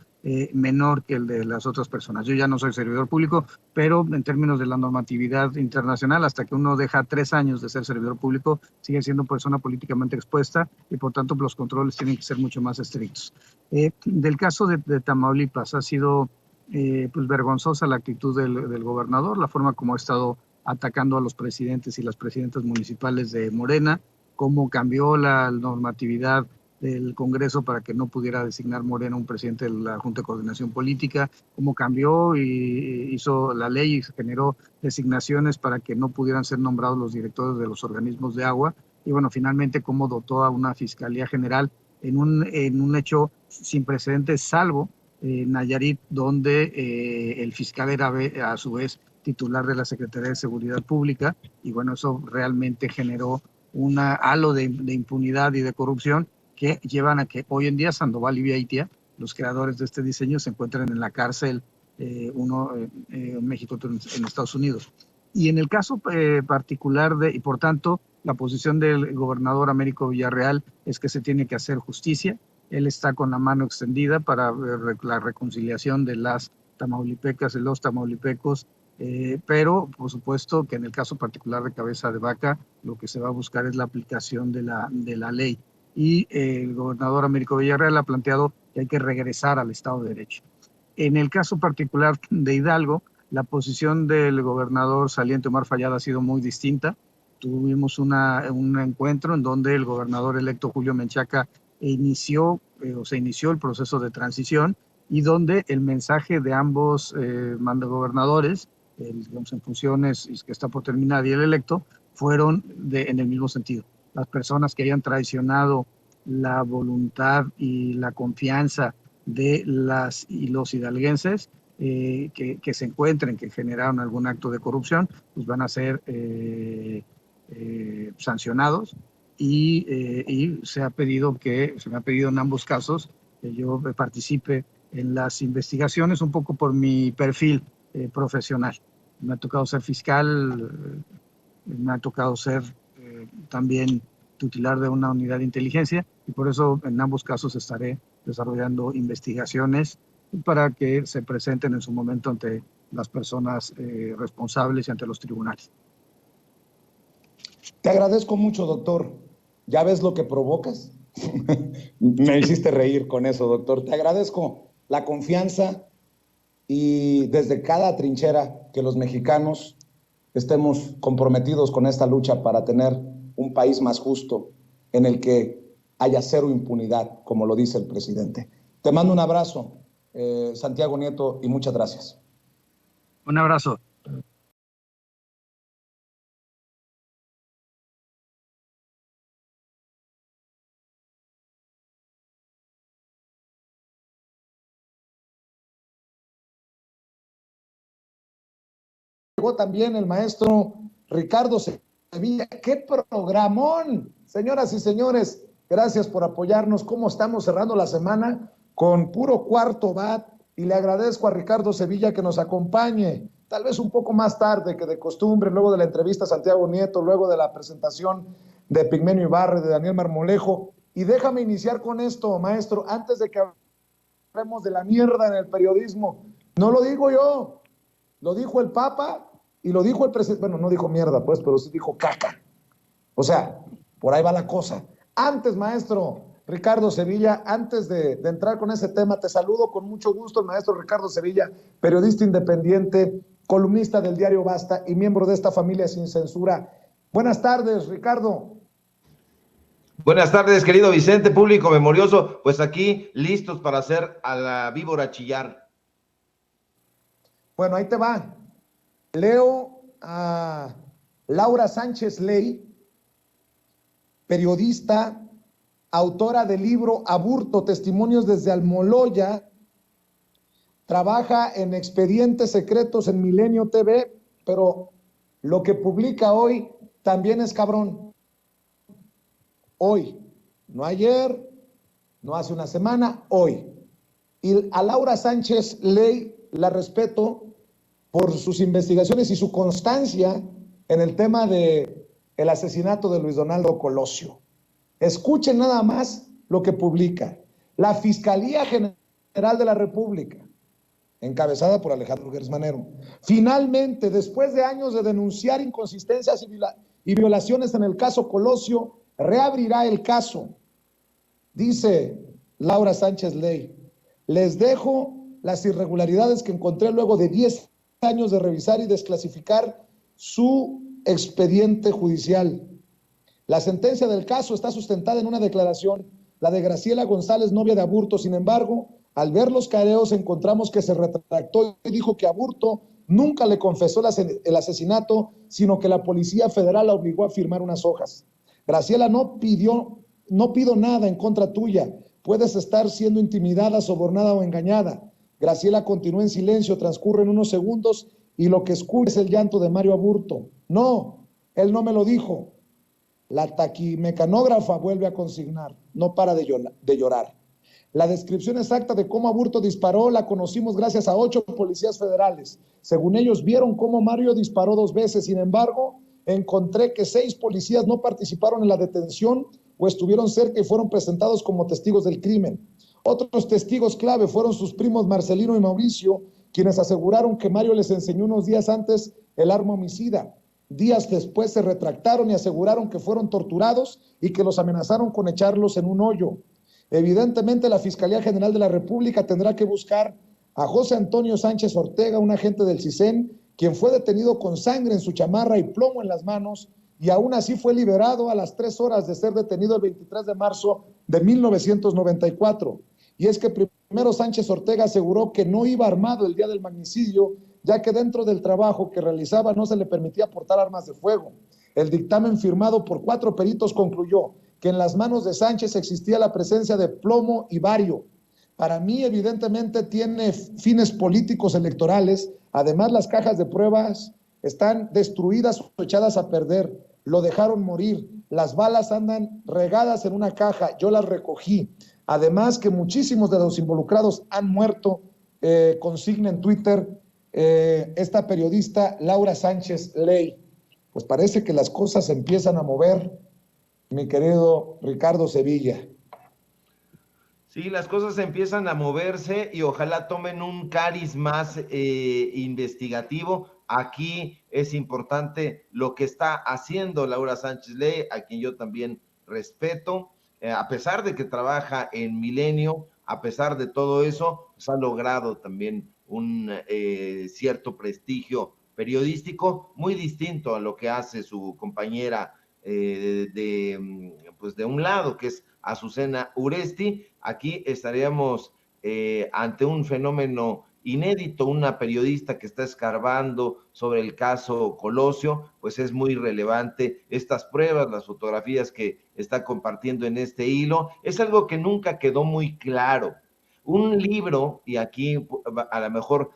menor que el de las otras personas. Yo ya no soy servidor público, pero en términos de la normatividad internacional, hasta que uno deja 3 años de ser servidor público, sigue siendo persona políticamente expuesta y por tanto los controles tienen que ser mucho más estrictos. Del caso de Tamaulipas ha sido pues vergonzosa la actitud del gobernador, la forma como ha estado atacando a los presidentes y las presidentas municipales de Morena, cómo cambió la normatividad del Congreso para que no pudiera designar Morena un presidente de la Junta de Coordinación Política, cómo cambió y hizo la ley y se generó designaciones para que no pudieran ser nombrados los directores de los organismos de agua, y bueno, finalmente cómo dotó a una Fiscalía General en un hecho sin precedentes, salvo Nayarit, donde el fiscal era a su vez titular de la Secretaría de Seguridad Pública, y bueno, eso realmente generó un halo de impunidad y de corrupción que llevan a que hoy en día Sandoval y Vieitia, los creadores de este diseño, se encuentren en la cárcel, uno en México, otro en Estados Unidos. Y en el caso particular y por tanto, la posición del gobernador Américo Villarreal es que se tiene que hacer justicia. Él está con la mano extendida para la reconciliación de las tamaulipecas y los tamaulipecos, pero por supuesto que en el caso particular de Cabeza de Vaca, lo que se va a buscar es la aplicación de la ley. Y el gobernador Américo Villarreal ha planteado que hay que regresar al Estado de Derecho. En el caso particular de Hidalgo, la posición del gobernador saliente Omar Fayad ha sido muy distinta. Tuvimos un encuentro en donde el gobernador electo Julio Menchaca se inició el proceso de transición, y donde el mensaje de ambos gobernadores, digamos, en funciones que está por terminar y el electo, fueron en el mismo sentido. Las personas que hayan traicionado la voluntad y la confianza de las y los hidalguenses, que se encuentren, que generaron algún acto de corrupción, pues van a ser sancionados, y se me ha pedido en ambos casos que yo participe en las investigaciones un poco por mi perfil profesional. Me ha tocado ser fiscal, me ha tocado ser también titular de una unidad de inteligencia, y por eso en ambos casos estaré desarrollando investigaciones para que se presenten en su momento ante las personas responsables y ante los tribunales. Te agradezco mucho, doctor. ¿Ya ves lo que provocas? Me hiciste reír con eso, doctor. Te agradezco la confianza, y desde cada trinchera que los mexicanos estemos comprometidos con esta lucha para tener un país más justo en el que haya cero impunidad, como lo dice el presidente. Te mando un abrazo, Santiago Nieto, y muchas gracias. Un abrazo. Llegó también el maestro Ricardo Sevilla. ¡Qué programón! Señoras y señores, gracias por apoyarnos. ¿Cómo estamos cerrando la semana? Con puro cuarto bat, y le agradezco a Ricardo Sevilla que nos acompañe, tal vez un poco más tarde que de costumbre, luego de la entrevista a Santiago Nieto, luego de la presentación de Pigmenio Ibarra, de Daniel Marmolejo. Y déjame iniciar con esto, maestro, antes de que hablemos de la mierda en el periodismo. No lo digo yo, lo dijo el Papa y lo dijo el presidente. Bueno, no dijo mierda, pues, pero sí dijo caca. O sea, por ahí va la cosa. Antes, maestro Ricardo Sevilla, antes de entrar con ese tema, te saludo con mucho gusto, el maestro Ricardo Sevilla, periodista independiente, columnista del diario Basta y miembro de esta familia sin censura. Buenas tardes, Ricardo. Buenas tardes, querido Vicente, público memorioso. Pues aquí, listos para hacer a la víbora chillar. Bueno, ahí te va. Leo a Laura Sánchez Ley, periodista, autora del libro Aburto, Testimonios desde Almoloya, trabaja en Expedientes Secretos en Milenio TV, pero lo que publica hoy también es cabrón. Hoy, no ayer, no hace una semana, hoy. Y a Laura Sánchez Ley la respeto por sus investigaciones y su constancia en el tema del asesinato de Luis Donaldo Colosio. Escuchen nada más lo que publica. La Fiscalía General de la República, encabezada por Alejandro Gersmanero, finalmente, después de años de denunciar inconsistencias y violaciones en el caso Colosio, reabrirá el caso. Dice Laura Sánchez Ley: les dejo las irregularidades que encontré luego de 10 años de revisar y desclasificar su expediente judicial. La sentencia del caso está sustentada en una declaración, la de Graciela González, novia de Aburto. Sin embargo, al ver los careos encontramos que se retractó y dijo que Aburto nunca le confesó el asesinato, sino que la Policía Federal la obligó a firmar unas hojas. Graciela, no pido nada en contra tuya, Puedes estar siendo intimidada, sobornada o engañada. Graciela continuó en silencio, transcurren unos segundos y lo que escucha es el llanto de Mario Aburto. No, él no me lo dijo. La taquimecanógrafa vuelve a consignar, no para de llorar. La descripción exacta de cómo Aburto disparó la conocimos gracias a 8 policías federales. Según ellos, vieron cómo Mario disparó 2 veces. Sin embargo, encontré que 6 policías no participaron en la detención o estuvieron cerca y fueron presentados como testigos del crimen. Otros testigos clave fueron sus primos Marcelino y Mauricio, quienes aseguraron que Mario les enseñó unos días antes el arma homicida. Días después se retractaron y aseguraron que fueron torturados y que los amenazaron con echarlos en un hoyo. Evidentemente, la Fiscalía General de la República tendrá que buscar a José Antonio Sánchez Ortega, un agente del CISEN, quien fue detenido con sangre en su chamarra y plomo en las manos, y aún así fue liberado a las 3 horas de ser detenido el 23 de marzo de 1994. Y es que primero Sánchez Ortega aseguró que no iba armado el día del magnicidio, ya que dentro del trabajo que realizaba no se le permitía portar armas de fuego. El dictamen firmado por 4 peritos concluyó que en las manos de Sánchez existía la presencia de plomo y bario. Para mí, evidentemente, tiene fines políticos electorales. Además, las cajas de pruebas están destruidas o echadas a perder. Lo dejaron morir. Las balas andan regadas en una caja. Yo las recogí. Además, que muchísimos de los involucrados han muerto. Consigna en Twitter esta periodista Laura Sánchez Ley. Pues parece que las cosas se empiezan a mover, mi querido Ricardo Sevilla. Sí, las cosas empiezan a moverse y ojalá tomen un cariz más investigativo. Aquí es importante lo que está haciendo Laura Sánchez Ley, a quien yo también respeto, a pesar de que trabaja en Milenio, a pesar de todo eso, pues ha logrado también un cierto prestigio periodístico muy distinto a lo que hace su compañera de un lado, que es Azucena Uresti. Aquí estaríamos ante un fenómeno inédito, una periodista que está escarbando sobre el caso Colosio, pues es muy relevante estas pruebas, las fotografías que está compartiendo en este hilo, es algo que nunca quedó muy claro. Un libro, y aquí a lo mejor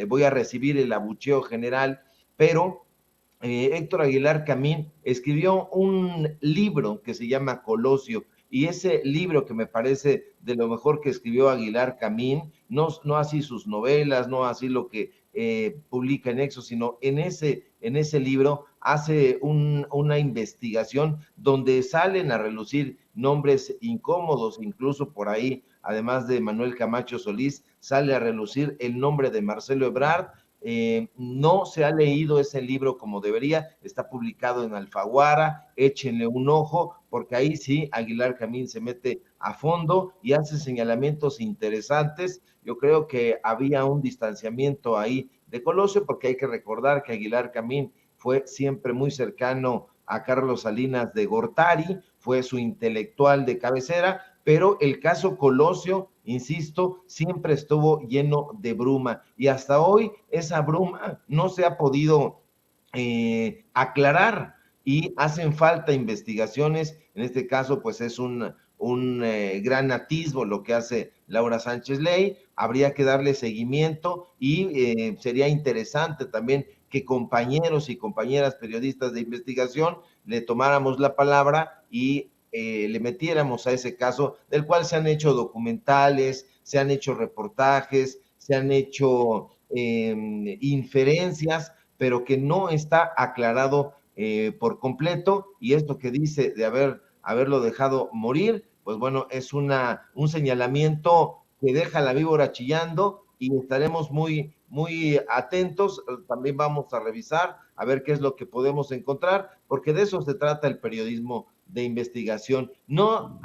voy a recibir el abucheo general, pero Héctor Aguilar Camín escribió un libro que se llama Colosio, y ese libro, que me parece de lo mejor que escribió Aguilar Camín, no así sus novelas, no así lo que publica en Exo, sino en ese libro hace una investigación donde salen a relucir nombres incómodos, incluso por ahí, además de Manuel Camacho Solís, sale a relucir el nombre de Marcelo Ebrard. No se ha leído ese libro como debería, está publicado en Alfaguara, échenle un ojo, porque ahí sí Aguilar Camín se mete a fondo y hace señalamientos interesantes. Yo creo que había un distanciamiento ahí de Colosio, porque hay que recordar que Aguilar Camín fue siempre muy cercano a Carlos Salinas de Gortari, fue su intelectual de cabecera, pero el caso Colosio, insisto, siempre estuvo lleno de bruma, y hasta hoy esa bruma no se ha podido aclarar, y hacen falta investigaciones. En este caso, pues es un gran atisbo lo que hace Laura Sánchez Ley. Habría que darle seguimiento, y sería interesante también que compañeros y compañeras periodistas de investigación le tomáramos la palabra y le metiéramos a ese caso, del cual se han hecho documentales, se han hecho reportajes, se han hecho inferencias, pero que no está aclarado por completo. Y esto que dice de haberlo dejado morir, pues bueno, es un señalamiento que deja la víbora chillando, y estaremos muy, muy atentos. También vamos a revisar a ver qué es lo que podemos encontrar, porque de eso se trata el periodismo de investigación, no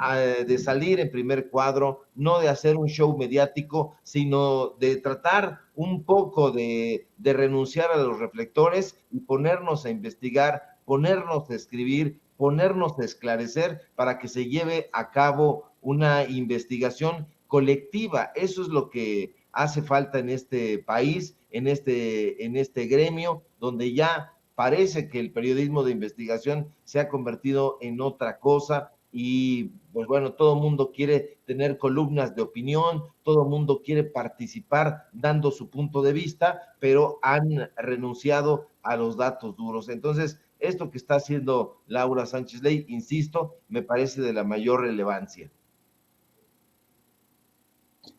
de salir en primer cuadro, no de hacer un show mediático, sino de tratar un poco de renunciar a los reflectores y ponernos a investigar, ponernos a escribir, ponernos a esclarecer, para que se lleve a cabo una investigación colectiva. Eso es lo que hace falta en este país, en este gremio, donde ya parece que el periodismo de investigación se ha convertido en otra cosa, y pues bueno, todo el mundo quiere tener columnas de opinión, todo el mundo quiere participar dando su punto de vista, pero han renunciado a los datos duros. Entonces, esto que está haciendo Laura Sánchez Ley, insisto, me parece de la mayor relevancia.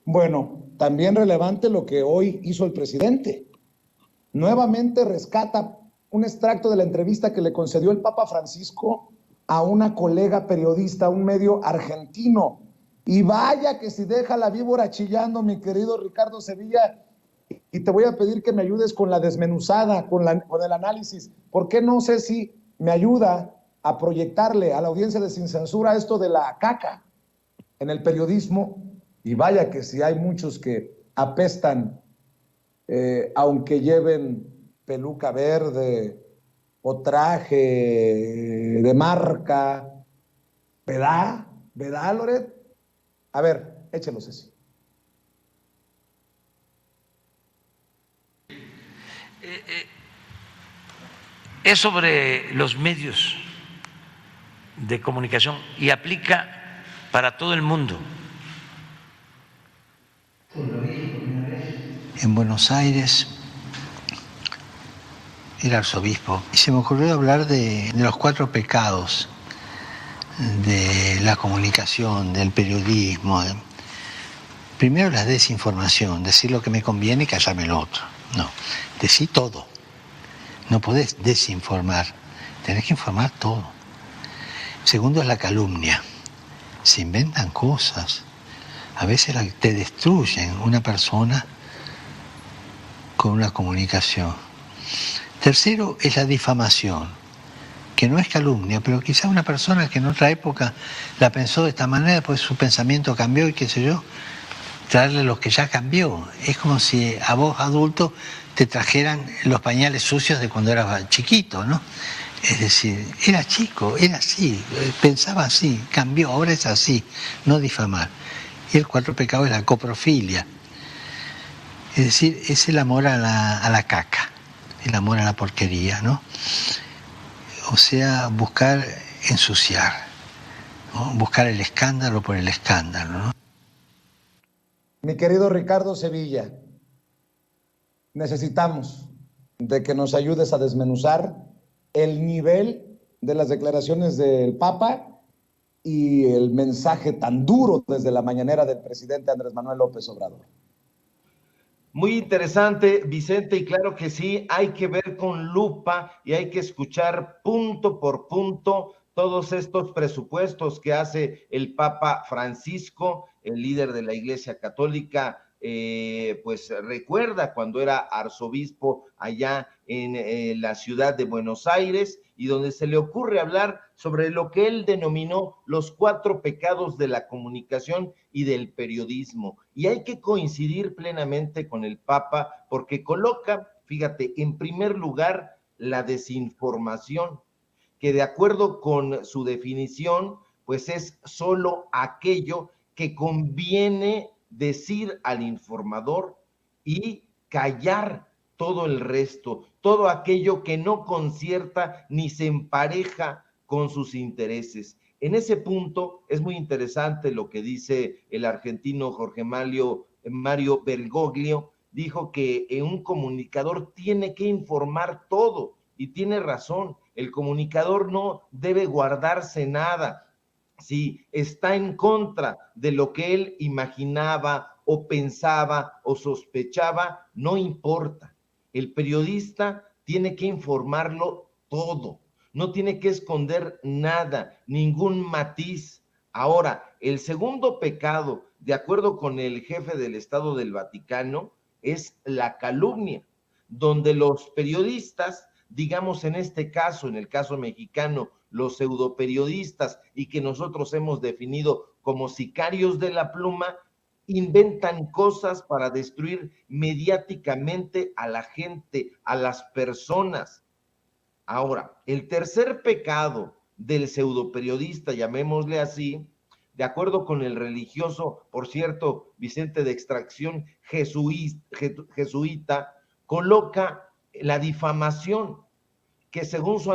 Bueno, también relevante lo que hoy hizo el presidente. Nuevamente rescata un extracto de la entrevista que le concedió el Papa Francisco a una colega periodista, un medio argentino. Y vaya que si deja la víbora chillando, mi querido Ricardo Sevilla, y te voy a pedir que me ayudes con la desmenuzada, con el análisis. ¿Por qué no sé si me ayuda a proyectarle a la audiencia de Sin Censura esto de la caca en el periodismo? Y vaya que si hay muchos que apestan, aunque lleven peluca verde o traje de marca. ¿Verdad? ¿Verdad, Loret? A ver, échelo, Ceci. Es sobre los medios de comunicación y aplica para todo el mundo. En Buenos Aires, era arzobispo, y se me ocurrió hablar de los 4 pecados de la comunicación, del periodismo. Primero, la desinformación, decir lo que me conviene y callarme lo otro. No, decir todo. No podés desinformar, tenés que informar todo. Segundo es la calumnia. Se inventan cosas. A veces te destruyen una persona con una comunicación. Tercero es la difamación, que no es calumnia, pero quizá una persona que en otra época la pensó de esta manera, pues su pensamiento cambió y qué sé yo, traerle lo que ya cambió. Es como si a vos, adulto, te trajeran los pañales sucios de cuando eras chiquito, ¿no? Es decir, era chico, era así, pensaba así, cambió, ahora es así, no difamar. Y el 4 pecado es la coprofilia. Es decir, es el amor a la caca, el amor a la porquería, ¿no? O sea, buscar ensuciar, ¿no? Buscar el escándalo por el escándalo, ¿no? Mi querido Ricardo Sevilla, necesitamos de que nos ayudes a desmenuzar el nivel de las declaraciones del Papa y el mensaje tan duro desde la mañanera del presidente Andrés Manuel López Obrador. Muy interesante, Vicente, y claro que sí, hay que ver con lupa y hay que escuchar punto por punto todos estos presupuestos que hace el Papa Francisco, el líder de la Iglesia Católica. Pues recuerda cuando era arzobispo allá en la ciudad de Buenos Aires, y donde se le ocurre hablar sobre lo que él denominó los 4 pecados de la comunicación y del periodismo. Y hay que coincidir plenamente con el Papa porque coloca, fíjate, en primer lugar la desinformación, que de acuerdo con su definición, pues es solo aquello que conviene decir al informador y callar todo el resto, todo aquello que no concierta ni se empareja con sus intereses. En ese punto es muy interesante lo que dice el argentino Jorge Mario Bergoglio. Dijo que un comunicador tiene que informar todo, y tiene razón. El comunicador no debe guardarse nada. Si está en contra de lo que él imaginaba o pensaba o sospechaba, no importa. El periodista tiene que informarlo todo, no tiene que esconder nada, ningún matiz. Ahora, el segundo pecado, de acuerdo con el jefe del Estado del Vaticano, es la calumnia, donde los periodistas, digamos en este caso, en el caso mexicano, los pseudoperiodistas, y que nosotros hemos definido como sicarios de la pluma, inventan cosas para destruir mediáticamente a la gente, a las personas. Ahora, el tercer pecado del pseudoperiodista, llamémosle así, de acuerdo con el religioso, por cierto, Vicente, de extracción jesuita, coloca la difamación, que según su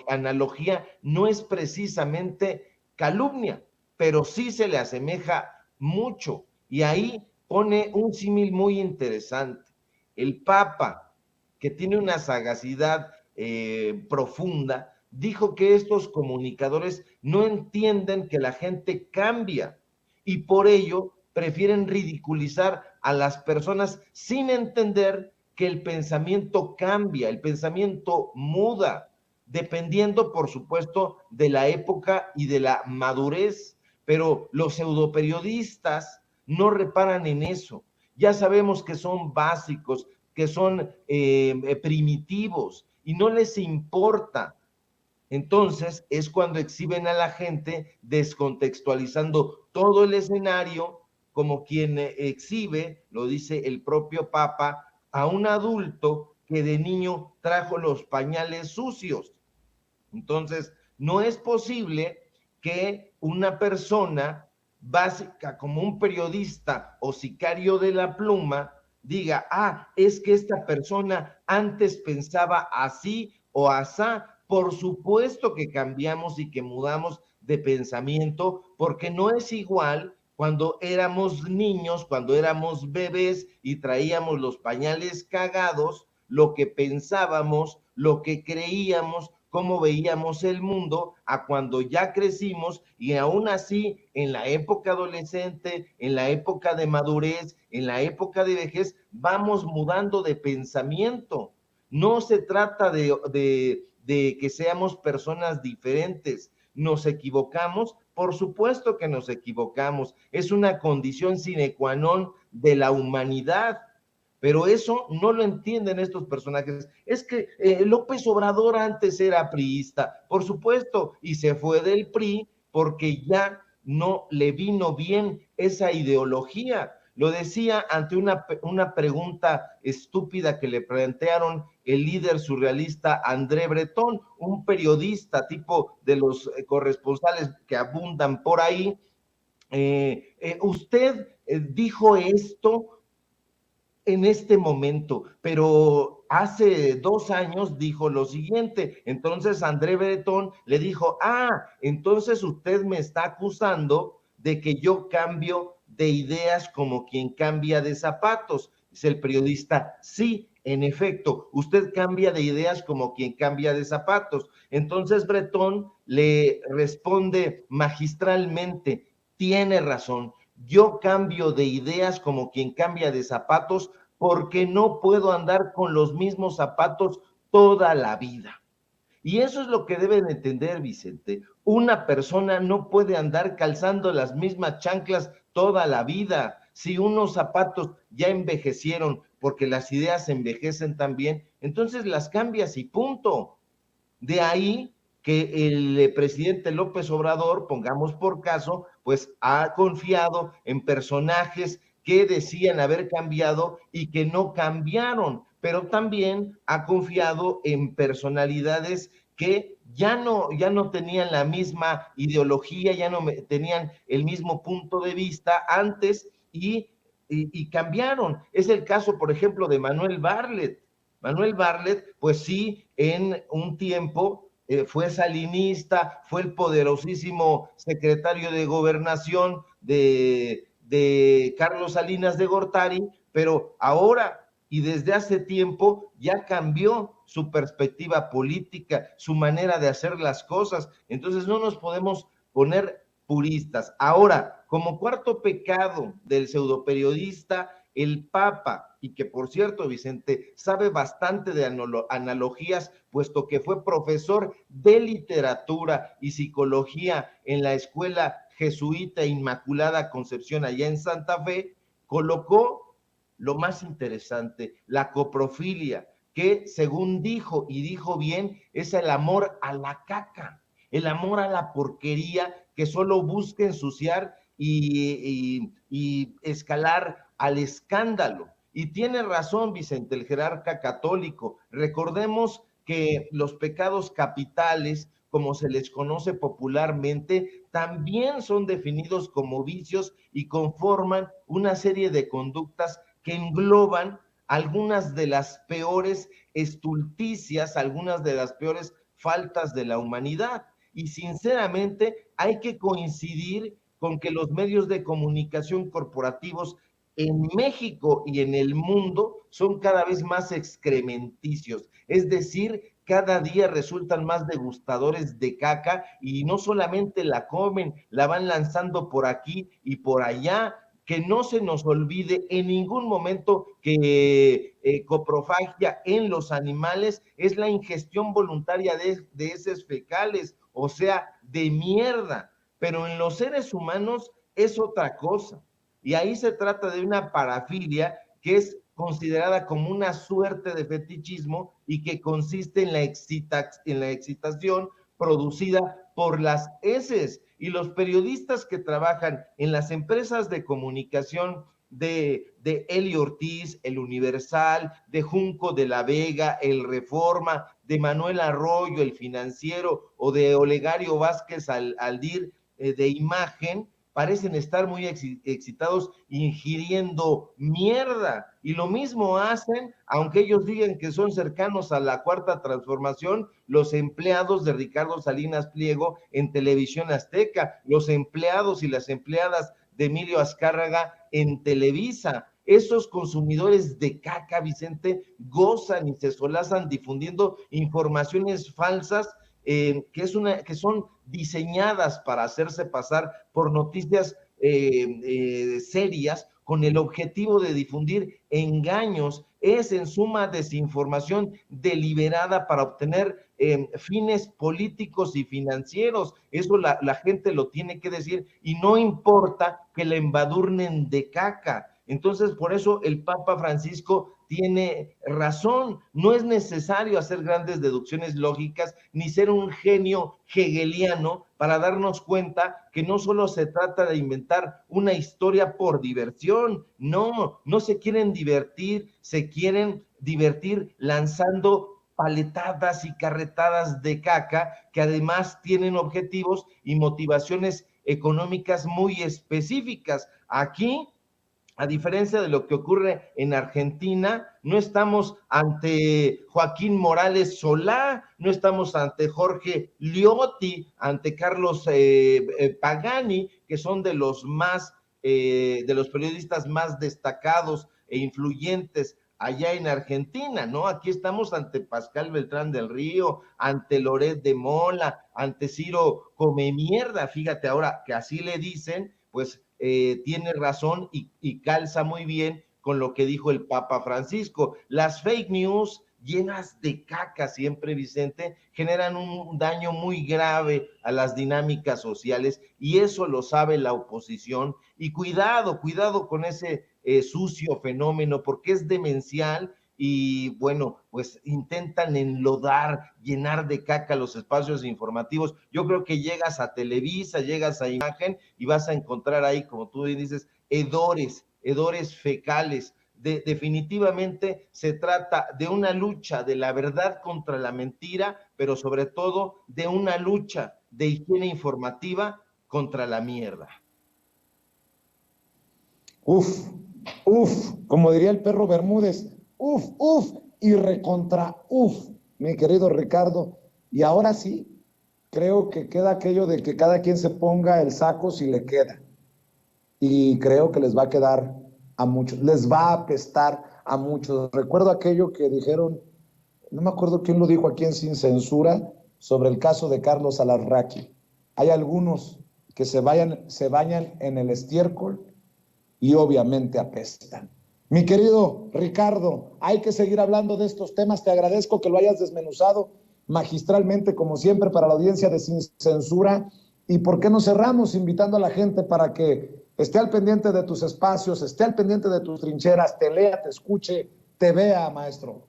analogía no es precisamente calumnia, pero sí se le asemeja mucho. Y ahí pone un símil muy interesante. El Papa, que tiene una sagacidad profunda, dijo que estos comunicadores no entienden que la gente cambia y por ello prefieren ridiculizar a las personas sin entender que el pensamiento cambia, el pensamiento muda, dependiendo, por supuesto, de la época y de la madurez. Pero los pseudoperiodistas no reparan en eso. Ya sabemos que son básicos, que son primitivos y no les importa. Entonces es cuando exhiben a la gente descontextualizando todo el escenario, como quien exhibe, lo dice el propio Papa, a un adulto que de niño trajo los pañales sucios. Entonces, no es posible que una persona básica como un periodista o sicario de la pluma diga, es que esta persona antes pensaba así o asá. Por supuesto que cambiamos y que mudamos de pensamiento, porque no es igual cuando éramos niños, cuando éramos bebés y traíamos los pañales cagados, lo que pensábamos, lo que creíamos, cómo veíamos el mundo, a cuando ya crecimos y aún así en la época adolescente, en la época de madurez, en la época de vejez, vamos mudando de pensamiento. No se trata de que seamos personas diferentes. ¿Nos equivocamos? Por supuesto que nos equivocamos. Es una condición sine qua non de la humanidad. Pero eso no lo entienden estos personajes. Es que López Obrador antes era priista, por supuesto, y se fue del PRI porque ya no le vino bien esa ideología. Lo decía ante una pregunta estúpida que le plantearon el líder surrealista André Breton, un periodista tipo de los corresponsales que abundan por ahí. Usted dijo esto en este momento, pero hace 2 años dijo lo siguiente. Entonces André Breton le dijo, entonces usted me está acusando de que yo cambio de ideas como quien cambia de zapatos. Dice el periodista, sí, en efecto, usted cambia de ideas como quien cambia de zapatos. Entonces Breton le responde magistralmente, tiene razón, yo cambio de ideas como quien cambia de zapatos porque no puedo andar con los mismos zapatos toda la vida. Y eso es lo que deben entender, Vicente. Una persona no puede andar calzando las mismas chanclas toda la vida. Si unos zapatos ya envejecieron porque las ideas envejecen también, entonces las cambias y punto. De ahí que el presidente López Obrador, pongamos por caso, pues ha confiado en personajes que decían haber cambiado y que no cambiaron, pero también ha confiado en personalidades que ya no tenían la misma ideología, ya no tenían el mismo punto de vista antes y cambiaron. Es el caso, por ejemplo, de Manuel Bartlett. Manuel Bartlett, pues sí, en un tiempo fue salinista, fue el poderosísimo secretario de Gobernación de Carlos Salinas de Gortari, pero ahora y desde hace tiempo ya cambió su perspectiva política, su manera de hacer las cosas. Entonces no nos podemos poner puristas. Ahora, como cuarto pecado del pseudoperiodista, el Papa, y que por cierto, Vicente, sabe bastante de analogías, puesto que fue profesor de literatura y psicología en la Escuela Jesuita Inmaculada Concepción allá en Santa Fe, colocó lo más interesante, la coprofilia, que según dijo, y dijo bien, es el amor a la caca, el amor a la porquería que solo busca ensuciar y escalar al escándalo. Y tiene razón Vicente, el jerarca católico. Recordemos que los pecados capitales, como se les conoce popularmente, también son definidos como vicios y conforman una serie de conductas que engloban algunas de las peores estulticias, algunas de las peores faltas de la humanidad. Y sinceramente hay que coincidir con que los medios de comunicación corporativos en México y en el mundo son cada vez más excrementicios, es decir, cada día resultan más degustadores de caca y no solamente la comen, la van lanzando por aquí y por allá. Que no se nos olvide en ningún momento que coprofagia en los animales es la ingestión voluntaria de heces fecales, o sea, de mierda, pero en los seres humanos es otra cosa. Y ahí se trata de una parafilia que es considerada como una suerte de fetichismo y que consiste en la excitación producida por las heces. Y los periodistas que trabajan en las empresas de comunicación de Eli Ortiz, El Universal, de Junco de la Vega, El Reforma, de Manuel Arroyo, El Financiero, o de Olegario Vázquez Aldir, de Imagen, parecen estar muy excitados ingiriendo mierda, y lo mismo hacen, aunque ellos digan que son cercanos a la Cuarta Transformación, los empleados de Ricardo Salinas Pliego en Televisión Azteca, los empleados y las empleadas de Emilio Azcárraga en Televisa. Esos consumidores de caca, Vicente, gozan y se solazan difundiendo informaciones falsas que son diseñadas para hacerse pasar por noticias serias con el objetivo de difundir engaños. Es en suma desinformación deliberada para obtener fines políticos y financieros. Eso la gente lo tiene que decir y no importa que la embadurnen de caca. Entonces, por eso el Papa Francisco tiene razón, no es necesario hacer grandes deducciones lógicas ni ser un genio hegeliano para darnos cuenta que no solo se trata de inventar una historia por diversión, no se quieren divertir, se quieren divertir lanzando paletadas y carretadas de caca que además tienen objetivos y motivaciones económicas muy específicas. Aquí, a diferencia de lo que ocurre en Argentina, no estamos ante Joaquín Morales Solá, no estamos ante Jorge Liotti, ante Carlos Pagani, que son de los periodistas más destacados e influyentes allá en Argentina, ¿no? Aquí estamos ante Pascal Beltrán del Río, ante Loret de Mola, ante Ciro Come Mierda. Fíjate ahora que así le dicen, pues tiene razón y calza muy bien con lo que dijo el Papa Francisco. Las fake news llenas de caca siempre, Vicente, generan un daño muy grave a las dinámicas sociales y eso lo sabe la oposición. Y cuidado con ese sucio fenómeno porque es demencial y bueno, pues intentan enlodar, llenar de caca los espacios informativos. Yo creo que llegas a Televisa, llegas a Imagen y vas a encontrar ahí, como tú dices, hedores fecales. Definitivamente se trata de una lucha de la verdad contra la mentira, pero sobre todo de una lucha de higiene informativa contra la mierda. Uf, como diría el perro Bermúdez, y recontra mi querido Ricardo. Y ahora sí, creo que queda aquello de que cada quien se ponga el saco si le queda. Y creo que les va a quedar a muchos, les va a apestar a muchos. Recuerdo aquello que dijeron, no me acuerdo quién lo dijo aquí en Sin Censura, sobre el caso de Carlos Alarraqui. Hay algunos que se bañan en el estiércol y obviamente apestan. Mi querido Ricardo, hay que seguir hablando de estos temas. Te agradezco que lo hayas desmenuzado magistralmente, como siempre, para la audiencia de Sin Censura. ¿Y por qué no cerramos invitando a la gente para que esté al pendiente de tus espacios, esté al pendiente de tus trincheras, te lea, te escuche, te vea, maestro?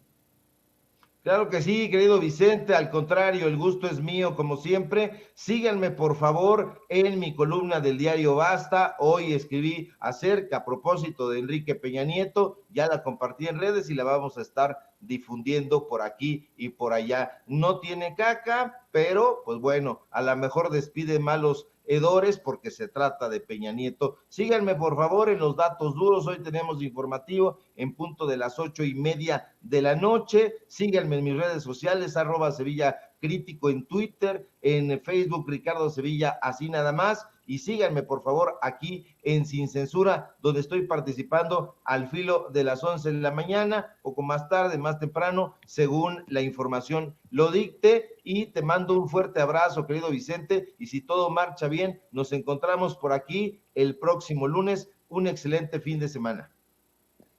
Claro que sí, querido Vicente, al contrario, el gusto es mío como siempre. Síganme por favor en mi columna del diario Basta. Hoy escribí acerca, a propósito de Enrique Peña Nieto, ya la compartí en redes y la vamos a estar difundiendo por aquí y por allá. No tiene caca, pero pues bueno, a lo mejor despide malos hedores porque se trata de Peña Nieto. Síganme por favor en los datos duros. Hoy tenemos informativo en punto de las 8:30 de la noche. Síganme en mis redes sociales, @Sevilla Crítico en Twitter, en Facebook Ricardo Sevilla, así nada más, y síganme por favor aquí en Sin Censura, donde estoy participando al filo de las 11 de la mañana, poco más tarde, más temprano, según la información lo dicte, y te mando un fuerte abrazo, querido Vicente, y si todo marcha bien, nos encontramos por aquí el próximo lunes. Un excelente fin de semana.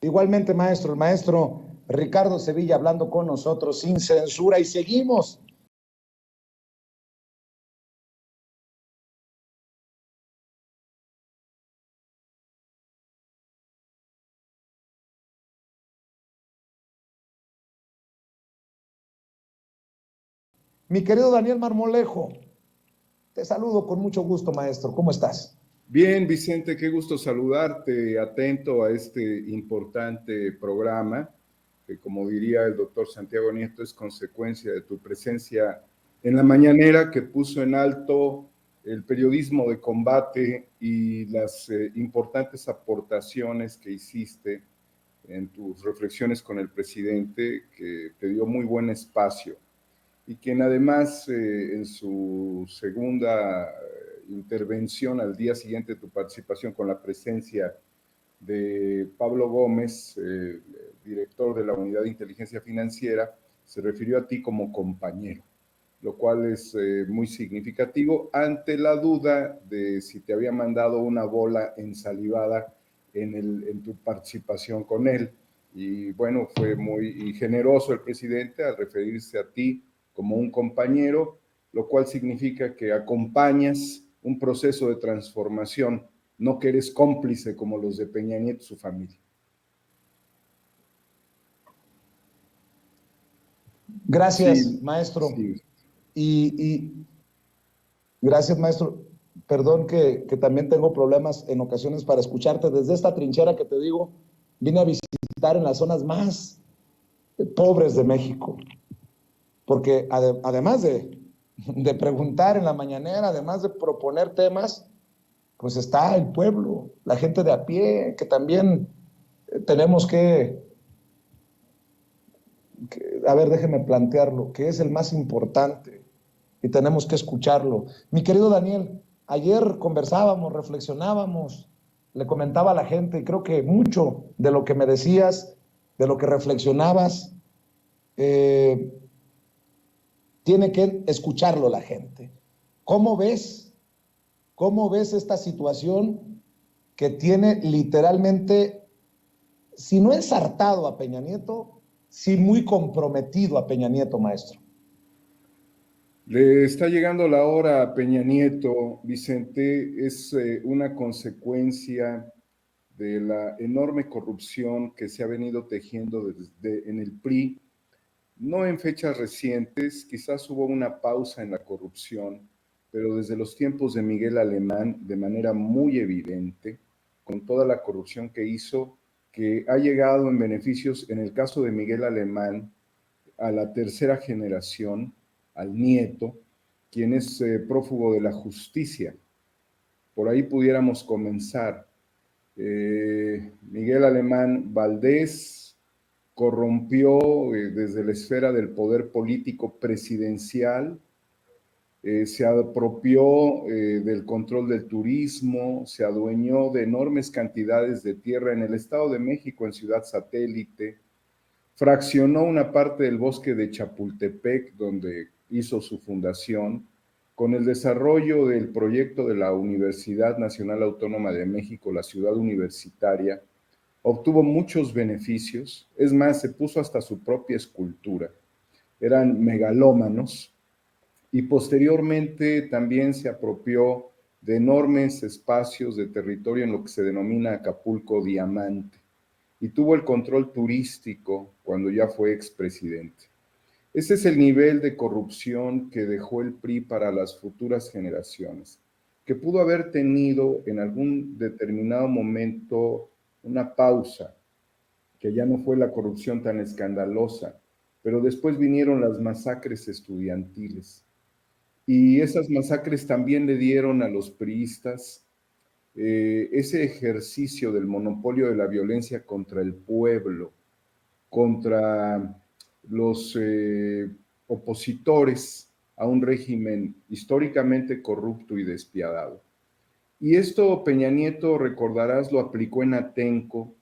Igualmente, maestro, el maestro Ricardo Sevilla hablando con nosotros sin censura, y seguimos. Mi querido Daniel Marmolejo, te saludo con mucho gusto, maestro. ¿Cómo estás? Bien, Vicente, qué gusto saludarte, atento a este importante programa, que como diría el doctor Santiago Nieto, es consecuencia de tu presencia en la mañanera, que puso en alto el periodismo de combate y las importantes aportaciones que hiciste en tus reflexiones con el presidente, que te dio muy buen espacio, y quien además en su segunda intervención al día siguiente de tu participación, con la presencia de Pablo Gómez, director de la Unidad de Inteligencia Financiera, se refirió a ti como compañero, lo cual es muy significativo ante la duda de si te había mandado una bola ensalivada en tu participación con él. Y bueno, fue muy generoso el presidente al referirse a ti como un compañero, lo cual significa que acompañas un proceso de transformación, no que eres cómplice como los de Peña Nieto y su familia. Gracias, Sí, maestro. sí. Y gracias, maestro. Perdón que también tengo problemas en ocasiones para escucharte. Desde esta trinchera que te digo, vine a visitar en las zonas más pobres de México. Porque además de preguntar en la mañanera, además de proponer temas, pues está el pueblo, la gente de a pie, que también tenemos a ver, déjeme plantearlo, que es el más importante y tenemos que escucharlo. Mi querido Daniel, ayer conversábamos, reflexionábamos, le comentaba a la gente, y creo que mucho de lo que me decías, de lo que reflexionabas, tiene que escucharlo la gente. ¿Cómo ves esta situación que tiene literalmente, si no ensartado a Peña Nieto, sí muy comprometido a Peña Nieto, maestro? Le está llegando la hora a Peña Nieto, Vicente, es una consecuencia de la enorme corrupción que se ha venido tejiendo en el PRI, no en fechas recientes, quizás hubo una pausa en la corrupción, pero desde los tiempos de Miguel Alemán, de manera muy evidente, con toda la corrupción que hizo, que ha llegado en beneficios, en el caso de Miguel Alemán, a la tercera generación, al nieto, quien es prófugo de la justicia. Por ahí pudiéramos comenzar. Miguel Alemán Valdés corrompió desde la esfera del poder político presidencial, se apropió del control del turismo, se adueñó de enormes cantidades de tierra en el Estado de México, en Ciudad Satélite, fraccionó una parte del bosque de Chapultepec, donde hizo su fundación, con el desarrollo del proyecto de la Universidad Nacional Autónoma de México, la ciudad universitaria, obtuvo muchos beneficios, es más, se puso hasta su propia escultura, eran megalómanos, y posteriormente también se apropió de enormes espacios de territorio en lo que se denomina Acapulco Diamante, y tuvo el control turístico cuando ya fue expresidente. Ese es el nivel de corrupción que dejó el PRI para las futuras generaciones, que pudo haber tenido en algún determinado momento una pausa, que ya no fue la corrupción tan escandalosa, pero después vinieron las masacres estudiantiles. Y esas masacres también le dieron a los priistas ese ejercicio del monopolio de la violencia contra el pueblo, contra los opositores a un régimen históricamente corrupto y despiadado. Y esto Peña Nieto, recordarás, lo aplicó en Atenco,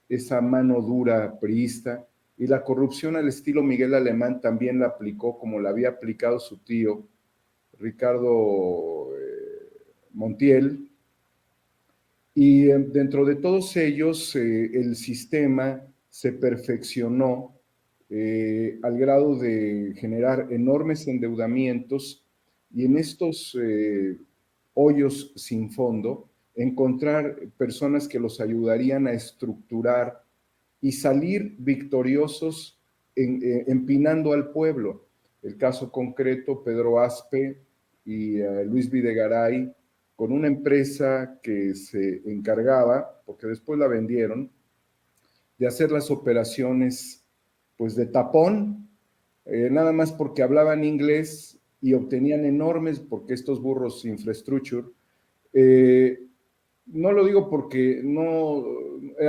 esa mano dura priista, y la corrupción al estilo Miguel Alemán también la aplicó como la había aplicado su tío, Ricardo Montiel. Y dentro de todos ellos, el sistema se perfeccionó al grado de generar enormes endeudamientos y en estos hoyos sin fondo, encontrar personas que los ayudarían a estructurar y salir victoriosos empinando al pueblo. El caso concreto, Pedro Aspe y Luis Videgaray, con una empresa que se encargaba, porque después la vendieron, de hacer las operaciones pues de tapón, nada más porque hablaban inglés y obtenían enormes, porque estos burros infrastructure, no lo digo porque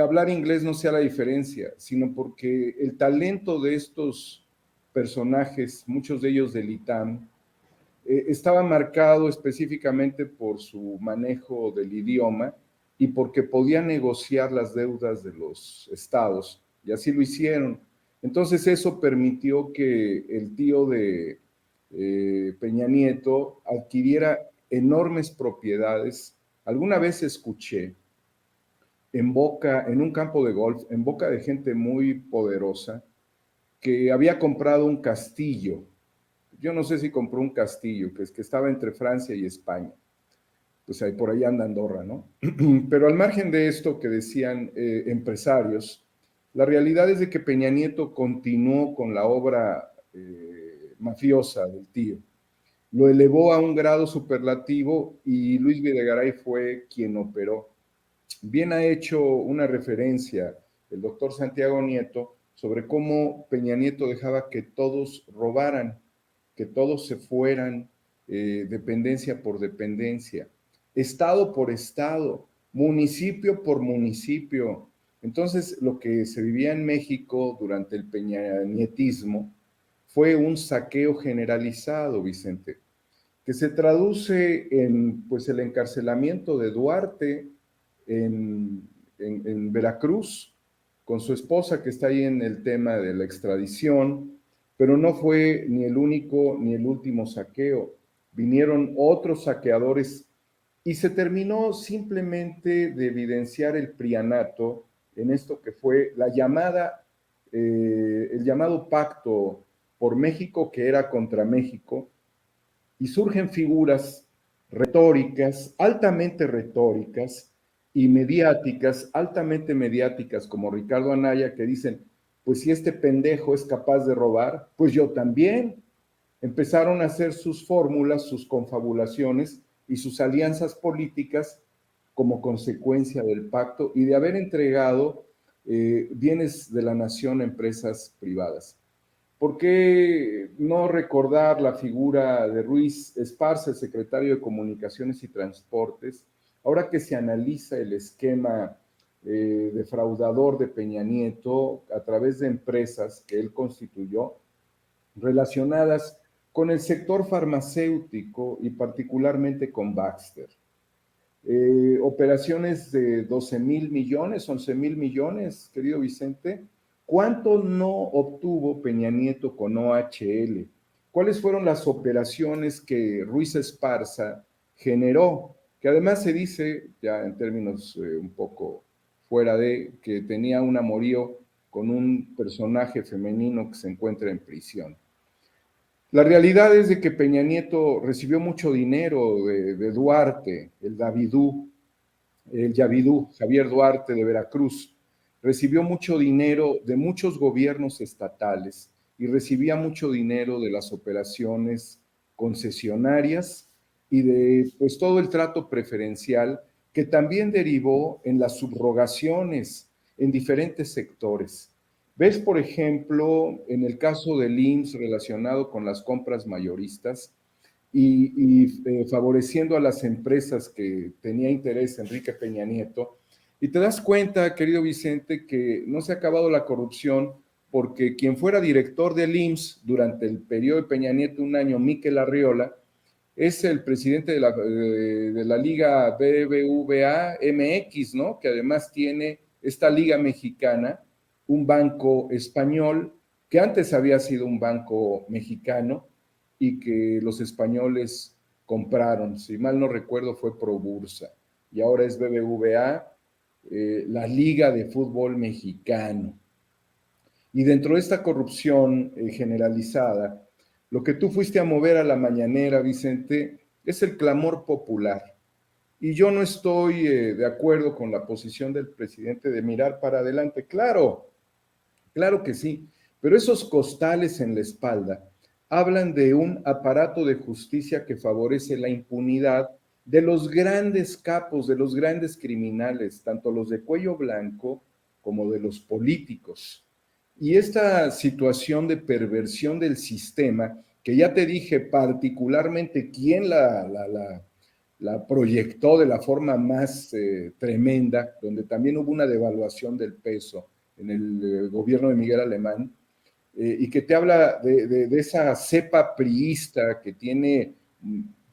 hablar inglés no sea la diferencia, sino porque el talento de estos personajes, muchos de ellos del ITAM, estaba marcado específicamente por su manejo del idioma y porque podía negociar las deudas de los estados, y así lo hicieron. Entonces eso permitió que el tío de Peña Nieto adquiriera enormes propiedades. Alguna vez escuché en un campo de golf, en boca de gente muy poderosa, que había comprado un castillo. Yo no sé si compró un castillo, que estaba entre Francia y España. Pues ahí por ahí anda Andorra, ¿no? Pero al margen de esto que decían empresarios, la realidad es de que Peña Nieto continuó con la obra mafiosa del tío. Lo elevó a un grado superlativo y Luis Videgaray fue quien operó. Bien ha hecho una referencia el doctor Santiago Nieto sobre cómo Peña Nieto dejaba que todos robaran, que todos se fueran dependencia por dependencia, estado por estado, municipio por municipio. Entonces, lo que se vivía en México durante el peñanietismo fue un saqueo generalizado, Vicente, que se traduce en pues, el encarcelamiento de Duarte en Veracruz, con su esposa que está ahí en el tema de la extradición, pero no fue ni el único ni el último saqueo. Vinieron otros saqueadores y se terminó simplemente de evidenciar el prianato en esto que fue la llamada, el llamado pacto por México, que era contra México, y surgen figuras retóricas, altamente retóricas y mediáticas, altamente mediáticas, como Ricardo Anaya, que dicen, pues si este pendejo es capaz de robar, pues yo también. Empezaron a hacer sus fórmulas, sus confabulaciones y sus alianzas políticas como consecuencia del pacto y de haber entregado bienes de la nación a empresas privadas. ¿Por qué no recordar la figura de Ruiz Esparza, el secretario de Comunicaciones y Transportes, ahora que se analiza el esquema defraudador de Peña Nieto a través de empresas que él constituyó, relacionadas con el sector farmacéutico y particularmente con Baxter? Operaciones de 12,000 millones, 11,000 millones, querido Vicente. ¿Cuánto no obtuvo Peña Nieto con OHL? ¿Cuáles fueron las operaciones que Ruiz Esparza generó? Que además se dice, ya en términos un poco fuera de, que tenía un amorío con un personaje femenino que se encuentra en prisión. La realidad es de que Peña Nieto recibió mucho dinero de Duarte, el Yavidú, Javier Duarte de Veracruz. Recibió mucho dinero de muchos gobiernos estatales y recibía mucho dinero de las operaciones concesionarias y de pues todo el trato preferencial que también derivó en las subrogaciones en diferentes sectores. ¿Ves, por ejemplo, en el caso del IMSS relacionado con las compras mayoristas y favoreciendo a las empresas que tenía interés Enrique Peña Nieto? Y te das cuenta, querido Vicente, que no se ha acabado la corrupción porque quien fuera director del IMSS durante el periodo de Peña Nieto, un año, Miquel Arriola, es el presidente de la Liga BBVA MX, ¿no? Que además tiene esta Liga Mexicana, un banco español, que antes había sido un banco mexicano y que los españoles compraron, si mal no recuerdo fue Probursa, y ahora es BBVA, la Liga de Fútbol Mexicano. Y dentro de esta corrupción generalizada, lo que tú fuiste a mover a la mañanera, Vicente, es el clamor popular. Y yo no estoy de acuerdo con la posición del presidente de mirar para adelante. Claro, claro que sí, pero esos costales en la espalda hablan de un aparato de justicia que favorece la impunidad de los grandes capos, de los grandes criminales, tanto los de cuello blanco como de los políticos. Y esta situación de perversión del sistema, que ya te dije particularmente quién la proyectó de la forma más tremenda, donde también hubo una devaluación del peso en el gobierno de Miguel Alemán, y que te habla de esa cepa priista que tiene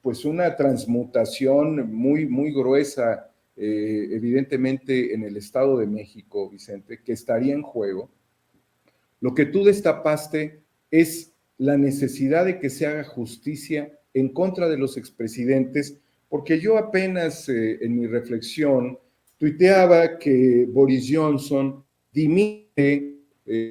pues una transmutación muy, muy gruesa, evidentemente en el Estado de México, Vicente, que estaría en juego. Lo que tú destapaste es la necesidad de que se haga justicia en contra de los expresidentes, porque yo apenas en mi reflexión tuiteaba que Boris Johnson dimite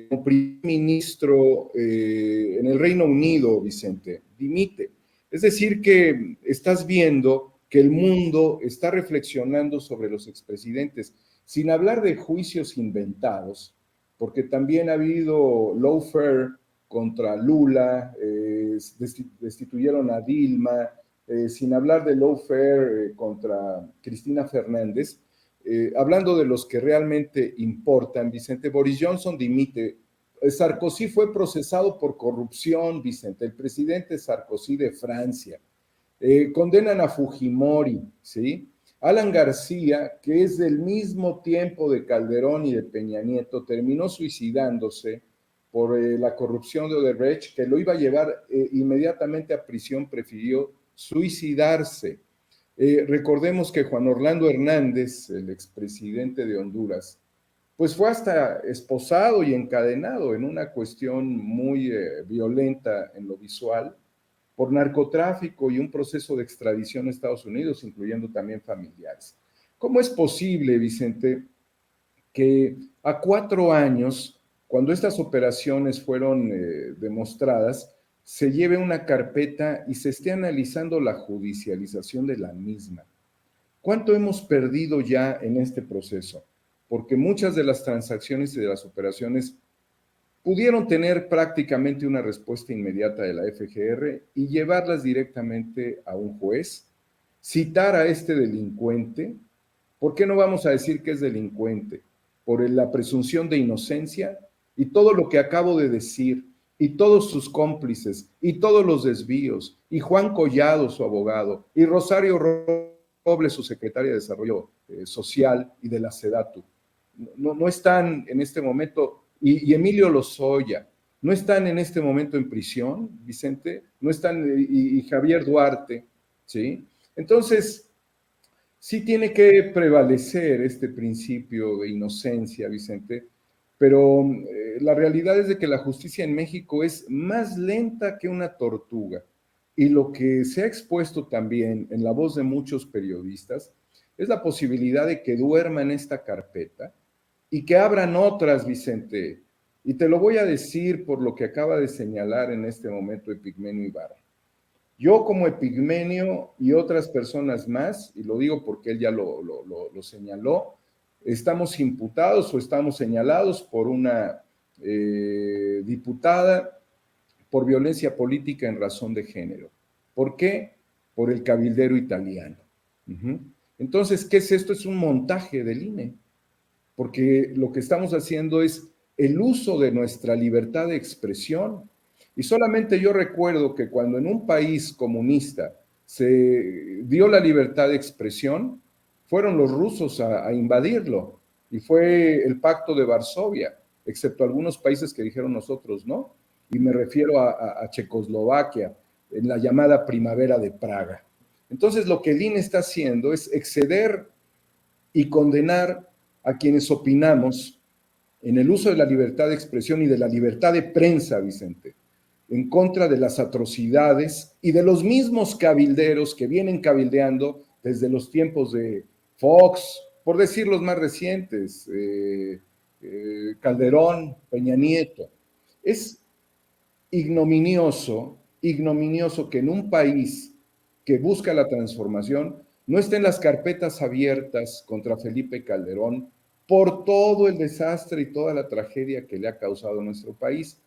como primer ministro en el Reino Unido, Vicente, dimite. Es decir, que estás viendo que el mundo está reflexionando sobre los expresidentes, sin hablar de juicios inventados, porque también ha habido lawfare contra Lula, destituyeron a Dilma, sin hablar de lawfare contra Cristina Fernández, hablando de los que realmente importan, Vicente, Boris Johnson dimite. Sarkozy fue procesado por corrupción, Vicente, el presidente Sarkozy de Francia. Condenan a Fujimori, ¿sí? Alan García, que es del mismo tiempo de Calderón y de Peña Nieto, terminó suicidándose por la corrupción de Odebrecht, que lo iba a llevar inmediatamente a prisión, prefirió suicidarse. Recordemos que Juan Orlando Hernández, el expresidente de Honduras, pues fue hasta esposado y encadenado en una cuestión muy violenta en lo visual, por narcotráfico y un proceso de extradición a Estados Unidos, incluyendo también familiares. ¿Cómo es posible, Vicente, que a 4 años, cuando estas operaciones fueron demostradas, se lleve una carpeta y se esté analizando la judicialización de la misma? ¿Cuánto hemos perdido ya en este proceso? Porque muchas de las transacciones y de las operaciones pudieron tener prácticamente una respuesta inmediata de la FGR y llevarlas directamente a un juez, citar a este delincuente. ¿Por qué no vamos a decir que es delincuente? Por la presunción de inocencia y todo lo que acabo de decir, y todos sus cómplices, y todos los desvíos, y Juan Collado, su abogado, y Rosario Robles, su secretaria de Desarrollo Social y de la SEDATU. No están en este momento, y Emilio Lozoya, no están en este momento en prisión, Vicente, no están, y Javier Duarte, ¿sí? Entonces, sí tiene que prevalecer este principio de inocencia, Vicente, pero la realidad es de que la justicia en México es más lenta que una tortuga, y lo que se ha expuesto también en la voz de muchos periodistas es la posibilidad de que duerma en esta carpeta y que abran otras, Vicente. Y te lo voy a decir por lo que acaba de señalar en este momento Epigmenio Ibarra. Yo como Epigmenio y otras personas más, y lo digo porque él ya lo señaló, estamos imputados o estamos señalados por una diputada por violencia política en razón de género. ¿Por qué? Por el cabildero italiano. Entonces, ¿qué es esto? Es un montaje del INE, porque lo que estamos haciendo es el uso de nuestra libertad de expresión. Y solamente yo recuerdo que cuando en un país comunista se dio la libertad de expresión, fueron los rusos a invadirlo, y fue el Pacto de Varsovia. excepto algunos países que dijeron nosotros no, y me refiero a Checoslovaquia, en la llamada Primavera de Praga. Entonces, lo que el INE está haciendo es exceder y condenar a quienes opinamos en el uso de la libertad de expresión y de la libertad de prensa, Vicente, en contra de las atrocidades y de los mismos cabilderos que vienen cabildeando desde los tiempos de Fox, por decir los más recientes, Calderón, Peña Nieto. Es ignominioso que en un país que busca la transformación no estén las carpetas abiertas contra Felipe Calderón por todo el desastre y toda la tragedia que le ha causado a nuestro país.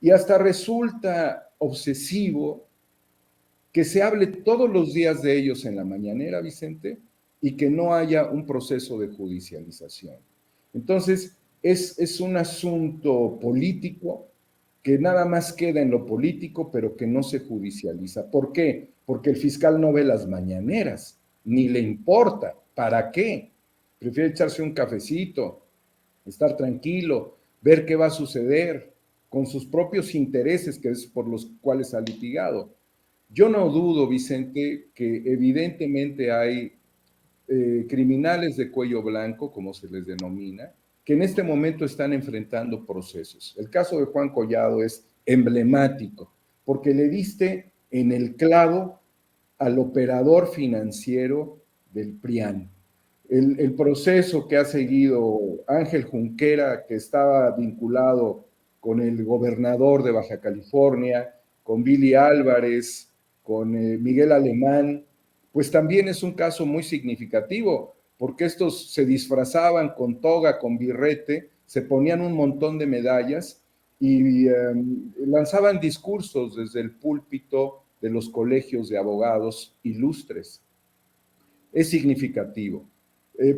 Y hasta resulta obsesivo que se hable todos los días de ellos en la mañanera, Vicente, y que no haya un proceso de judicialización. Entonces, es un asunto político que nada más queda en lo político, pero que no se judicializa. ¿Por qué? Porque el fiscal no ve las mañaneras, ni le importa. ¿Para qué? Prefiere echarse un cafecito, estar tranquilo, ver qué va a suceder con sus propios intereses, que es por los cuales ha litigado. Yo no dudo, Vicente, que evidentemente hay criminales de cuello blanco, como se les denomina, que en este momento están enfrentando procesos. El caso de Juan Collado es emblemático, porque le diste en el clavo al operador financiero del PRIAN. El proceso que ha seguido Ángel Junquera, que estaba vinculado con el gobernador de Baja California, con Billy Álvarez, con Miguel Alemán, pues también es un caso muy significativo, porque estos se disfrazaban con toga, con birrete, se ponían un montón de medallas y lanzaban discursos desde el púlpito de los colegios de abogados ilustres. Es significativo.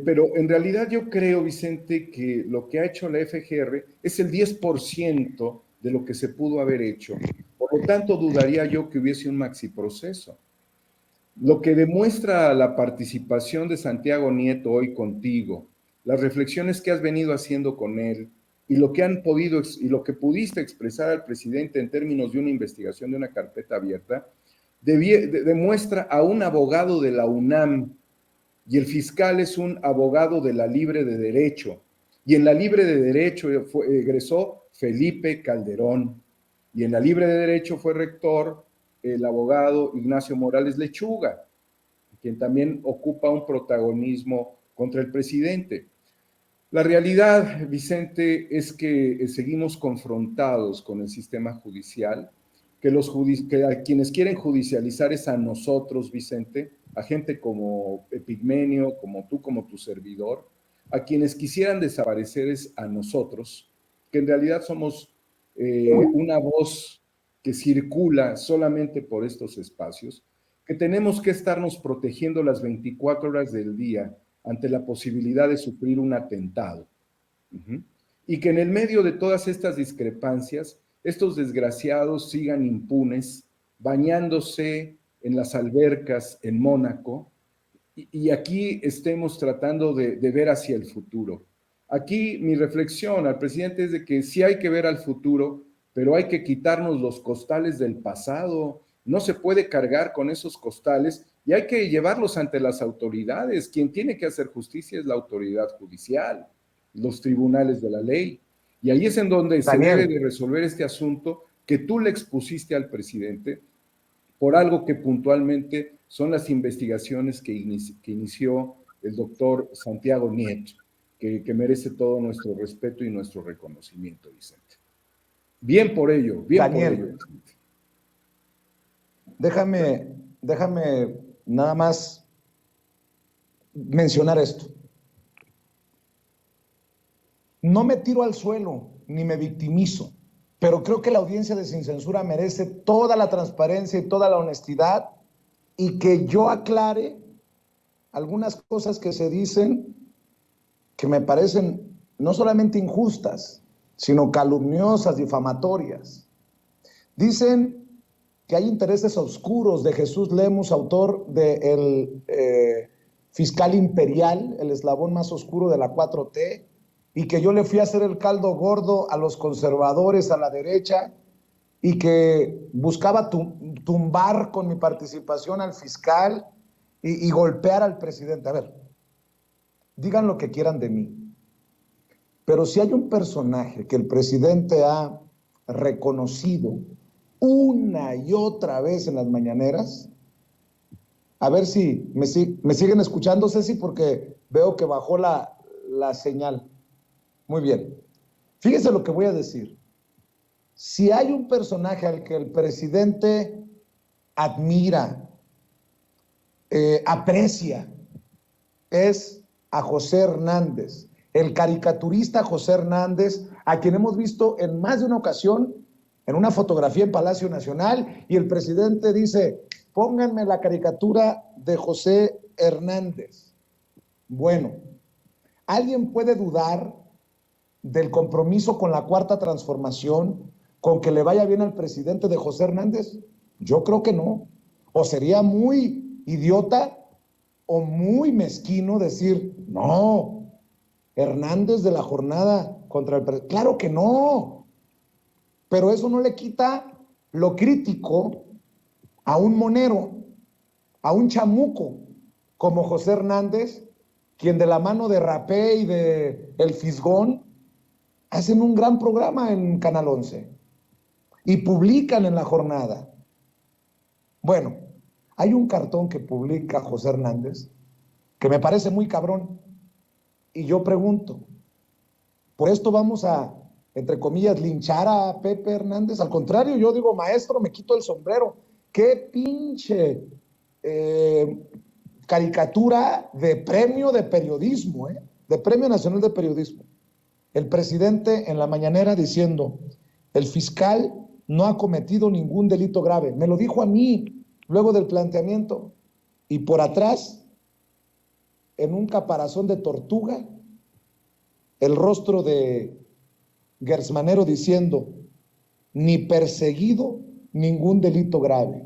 Pero en realidad yo creo, Vicente, que lo que ha hecho la FGR es el 10% de lo que se pudo haber hecho. Por lo tanto, dudaría yo que hubiese un maxiproceso. Lo que demuestra la participación de Santiago Nieto hoy contigo, las reflexiones que has venido haciendo con él y lo que han podido y lo que pudiste expresar al presidente en términos de una investigación, de una carpeta abierta, demuestra a un abogado de la UNAM, y el fiscal es un abogado de la Libre de Derecho, y en la Libre de Derecho egresó Felipe Calderón, y en la Libre de Derecho fue rector el abogado Ignacio Morales Lechuga, quien también ocupa un protagonismo contra el presidente. La realidad, Vicente, es que seguimos confrontados con el sistema judicial, que a quienes quieren judicializar es a nosotros, Vicente, a gente como Epigmenio, como tú, como tu servidor, a quienes quisieran desaparecer es a nosotros, que en realidad somos una voz que circula solamente por estos espacios, que tenemos que estarnos protegiendo las 24 horas del día ante la posibilidad de sufrir un atentado. Y que en el medio de todas estas discrepancias, estos desgraciados sigan impunes, bañándose en las albercas en Mónaco, y aquí estemos tratando de ver hacia el futuro. Aquí mi reflexión al presidente es de que sí hay que ver al futuro, pero hay que quitarnos los costales del pasado. No se puede cargar con esos costales y hay que llevarlos ante las autoridades. Quien tiene que hacer justicia es la autoridad judicial, los tribunales de la ley. Y ahí es en donde se debe de resolver este asunto que tú le expusiste al presidente por algo que puntualmente son las investigaciones que inició el doctor Santiago Nieto, que merece todo nuestro respeto y nuestro reconocimiento, Vicente. Bien por ello, bien Daniel, por ello, Vicente. Déjame nada más mencionar esto. No me tiro al suelo ni me victimizo, pero creo que la audiencia de Sin Censura merece toda la transparencia y toda la honestidad y que yo aclare algunas cosas que se dicen que me parecen no solamente injustas, sino calumniosas, difamatorias. Dicen que hay intereses oscuros de Jesús Lemus, autor del fiscal imperial, el eslabón más oscuro de la 4T, y que yo le fui a hacer el caldo gordo a los conservadores, a la derecha, y que buscaba tumbar con mi participación al fiscal y golpear al presidente. A ver, digan lo que quieran de mí, pero si hay un personaje que el presidente ha reconocido una y otra vez en las mañaneras, a ver si me siguen escuchando, Ceci, porque veo que bajó la señal. Muy bien. Fíjense lo que voy a decir. Si hay un personaje al que el presidente admira, aprecia, es a José Hernández, el caricaturista José Hernández, a quien hemos visto en más de una ocasión en una fotografía en Palacio Nacional, y el presidente dice: pónganme la caricatura de José Hernández. Bueno, ¿alguien puede dudar del compromiso con la Cuarta Transformación, con que le vaya bien al presidente de José Hernández? Yo creo que no. O sería muy idiota o muy mezquino decir: no, Hernández de la jornada contra el presidente. Claro que no. Pero eso no le quita lo crítico a un monero, a un chamuco como José Hernández, quien de la mano de Rapé y de El Fisgón hacen un gran programa en Canal 11 y publican en La Jornada. Bueno, hay un cartón que publica José Hernández que me parece muy cabrón, y yo pregunto, ¿por esto vamos a, entre comillas, linchar a Pepe Hernández? Al contrario, yo digo: maestro, me quito el sombrero. ¡Qué pinche caricatura de premio de periodismo, de Premio Nacional de Periodismo! El presidente en la mañanera diciendo: el fiscal no ha cometido ningún delito grave. Me lo dijo a mí luego del planteamiento. Y por atrás, en un caparazón de tortuga, el rostro de Gersmanero diciendo: ni perseguido ningún delito grave.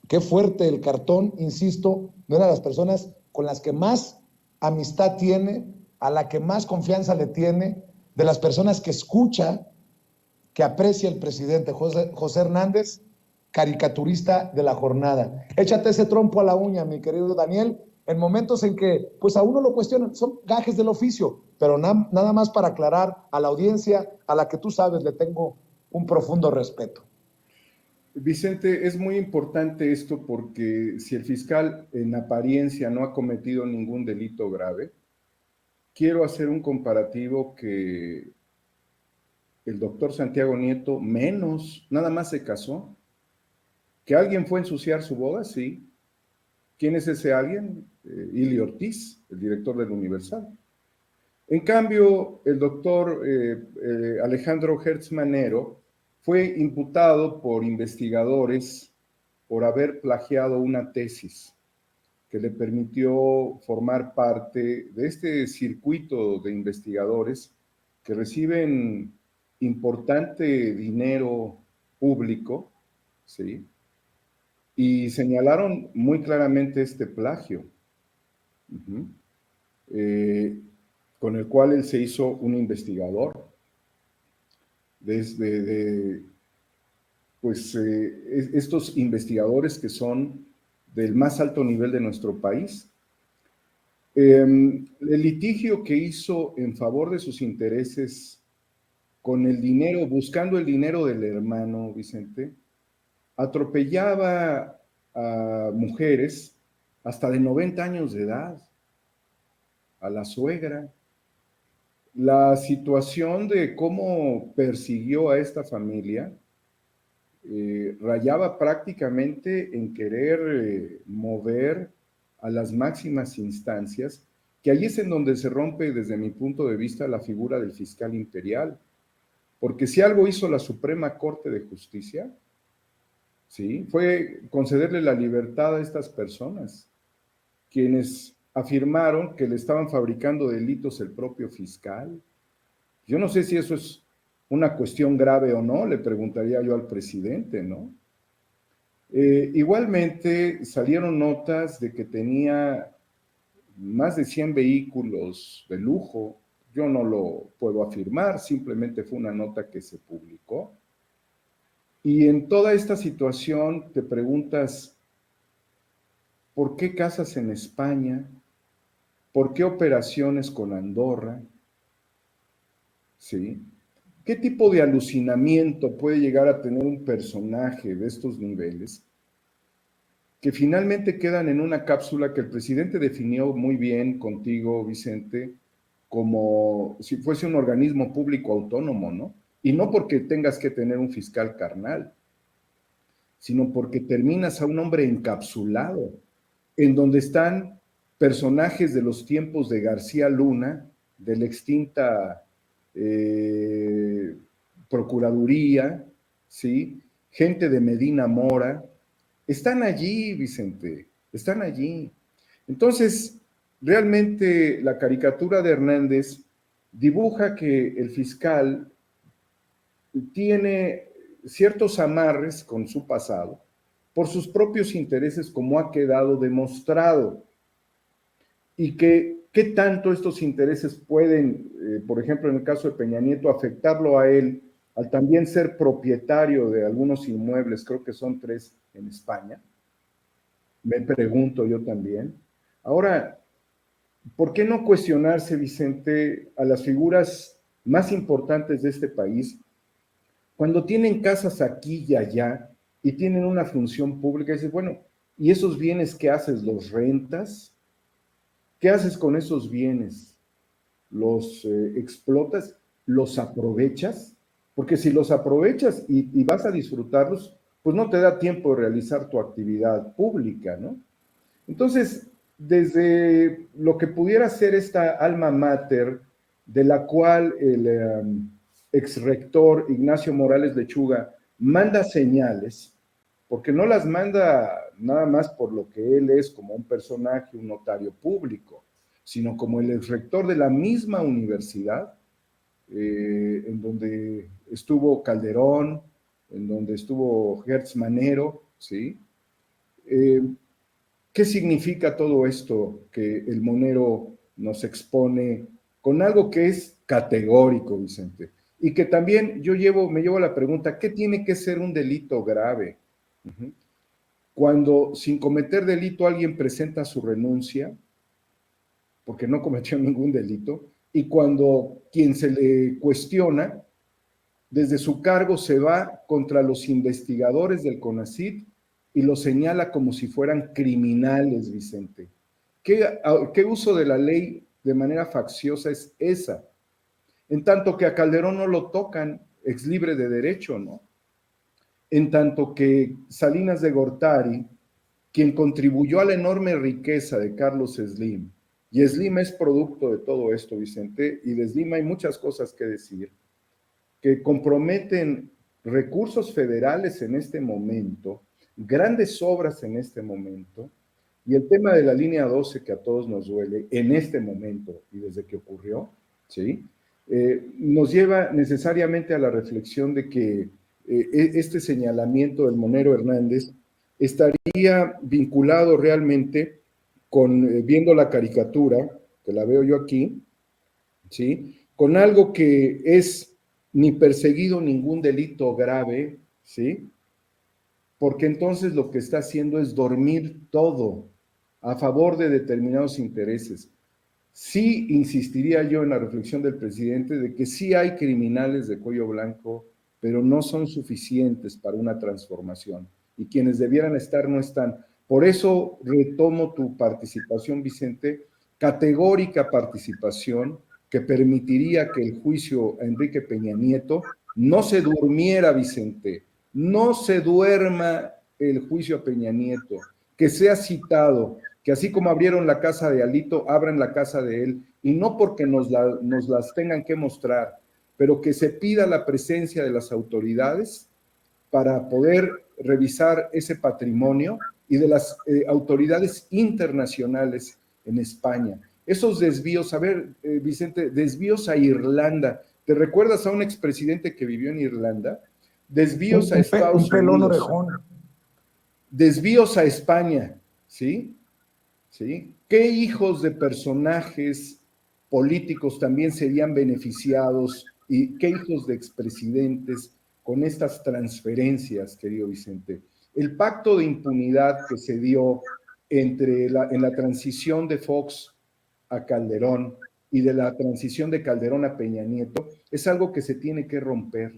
Qué fuerte el cartón, insisto, de una de las personas con las que más amistad tiene, a la que más confianza le tiene, de las personas que escucha, que aprecia el presidente José Hernández, caricaturista de La Jornada. Échate ese trompo a la uña, mi querido Daniel, en momentos en que pues a uno lo cuestionan, son gajes del oficio, pero nada más para aclarar a la audiencia a la que tú sabes le tengo un profundo respeto. Vicente, es muy importante esto porque si el fiscal en apariencia no ha cometido ningún delito grave, quiero hacer un comparativo que el doctor Santiago Nieto nada más se casó. ¿Que alguien fue a ensuciar su boda? Sí. ¿Quién es ese alguien? Ili Ortiz, el director del Universal. En cambio, el doctor Alejandro Hertz Manero fue imputado por investigadores por haber plagiado una tesis que le permitió formar parte de este circuito de investigadores que reciben importante dinero público, ¿sí? Y señalaron muy claramente este plagio, con el cual él se hizo un investigador. Estos investigadores que son del más alto nivel de nuestro país. El litigio que hizo en favor de sus intereses con el dinero, buscando el dinero del hermano, Vicente, atropellaba a mujeres hasta de 90 años de edad, a la suegra. La situación de cómo persiguió a esta familia rayaba prácticamente en querer mover a las máximas instancias, que ahí es en donde se rompe, desde mi punto de vista, la figura del fiscal imperial. Porque si algo hizo la Suprema Corte de Justicia, ¿sí?, fue concederle la libertad a estas personas, quienes afirmaron que le estaban fabricando delitos el propio fiscal. Yo no sé si eso es una cuestión grave o no, le preguntaría yo al presidente, ¿no? Igualmente salieron notas de que tenía más de 100 vehículos de lujo. yo no lo puedo afirmar, simplemente fue una nota que se publicó. Y en toda esta situación te preguntas, ¿por qué casas en España? ¿Por qué operaciones con Andorra? ¿Sí? ¿Qué tipo de alucinamiento puede llegar a tener un personaje de estos niveles que finalmente quedan en una cápsula que el presidente definió muy bien contigo, Vicente, como si fuese un organismo público autónomo, ¿no? Y no porque tengas que tener un fiscal carnal, sino porque terminas a un hombre encapsulado, en donde están personajes de los tiempos de García Luna, de la extinta Procuraduría, ¿sí? Gente de Medina Mora, están allí, Vicente, están allí. Entonces, realmente la caricatura de Hernández dibuja que el fiscal tiene ciertos amarres con su pasado por sus propios intereses, como ha quedado demostrado, y que qué tanto estos intereses pueden, por ejemplo, en el caso de Peña Nieto, afectarlo a él al también ser propietario de algunos inmuebles, creo que son 3 en España. Me pregunto yo también. Ahora, ¿por qué no cuestionarse, Vicente, a las figuras más importantes de este país cuando tienen casas aquí y allá y tienen una función pública? Y dices, bueno, ¿y esos bienes qué haces? ¿Los rentas? ¿Qué haces con esos bienes? ¿Los explotas? ¿Los aprovechas? Porque si los aprovechas y vas a disfrutarlos, pues no te da tiempo de realizar tu actividad pública, ¿no? Entonces, desde lo que pudiera ser esta alma mater, de la cual el exrector Ignacio Morales Lechuga manda señales, porque no las manda nada más por lo que él es como un personaje, un notario público, sino como el exrector de la misma universidad, en donde estuvo Calderón, en donde estuvo Hertz Manero, ¿sí? ¿Qué significa todo esto que el Monero nos expone con algo que es categórico, Vicente? Y que también me llevo a la pregunta, ¿qué tiene que ser un delito grave? Cuando sin cometer delito alguien presenta su renuncia, porque no cometió ningún delito, y cuando quien se le cuestiona, desde su cargo se va contra los investigadores del CONACYT y los señala como si fueran criminales, Vicente. ¿Qué uso de la ley de manera facciosa es esa? En tanto que a Calderón no lo tocan, ex libre de derecho, ¿no? En tanto que Salinas de Gortari, quien contribuyó a la enorme riqueza de Carlos Slim, y Slim es producto de todo esto, Vicente, y de Slim hay muchas cosas que decir, que comprometen recursos federales en este momento, grandes obras en este momento, y el tema de la línea 12 que a todos nos duele en este momento y desde que ocurrió, ¿sí? Nos lleva necesariamente a la reflexión de que este señalamiento del Monero Hernández estaría vinculado realmente con, viendo la caricatura, que la veo yo aquí, ¿sí? Con algo que es ni perseguido ningún delito grave, ¿sí? Porque entonces lo que está haciendo es dormir todo a favor de determinados intereses. Sí insistiría yo en la reflexión del presidente de que sí hay criminales de cuello blanco, pero no son suficientes para una transformación. Y quienes debieran estar no están. Por eso retomo tu participación, Vicente, categórica participación que permitiría que el juicio a Enrique Peña Nieto no se durmiera, Vicente, no se duerma el juicio a Peña Nieto, que sea citado, que así como abrieron la casa de Alito, abran la casa de él, y no porque nos las tengan que mostrar, pero que se pida la presencia de las autoridades para poder revisar ese patrimonio y de las autoridades internacionales en España. Esos desvíos, a ver, Vicente, desvíos a Irlanda. ¿Te recuerdas a un expresidente que vivió en Irlanda? Desvíos a Estados un pelón Unidos. orejón. Desvíos a España, ¿sí? ¿Sí? ¿Qué hijos de personajes políticos también serían beneficiados y qué hijos de expresidentes con estas transferencias, querido Vicente. El pacto de impunidad que se dio en la transición de Fox a Calderón y de la transición de Calderón a Peña Nieto es algo que se tiene que romper.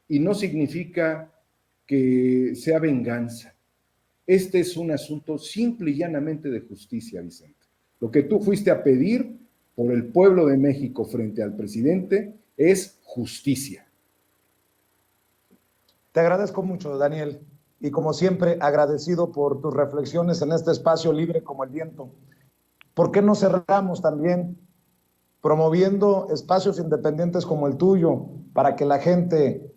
Y no significa que sea venganza. Este es un asunto simple y llanamente de justicia, Vicente. Lo que tú fuiste a pedir por el pueblo de México frente al presidente es justicia. Te agradezco mucho, Daniel, y como siempre, agradecido por tus reflexiones en este espacio libre como el viento. ¿Por qué no cerramos también promoviendo espacios independientes como el tuyo para que la gente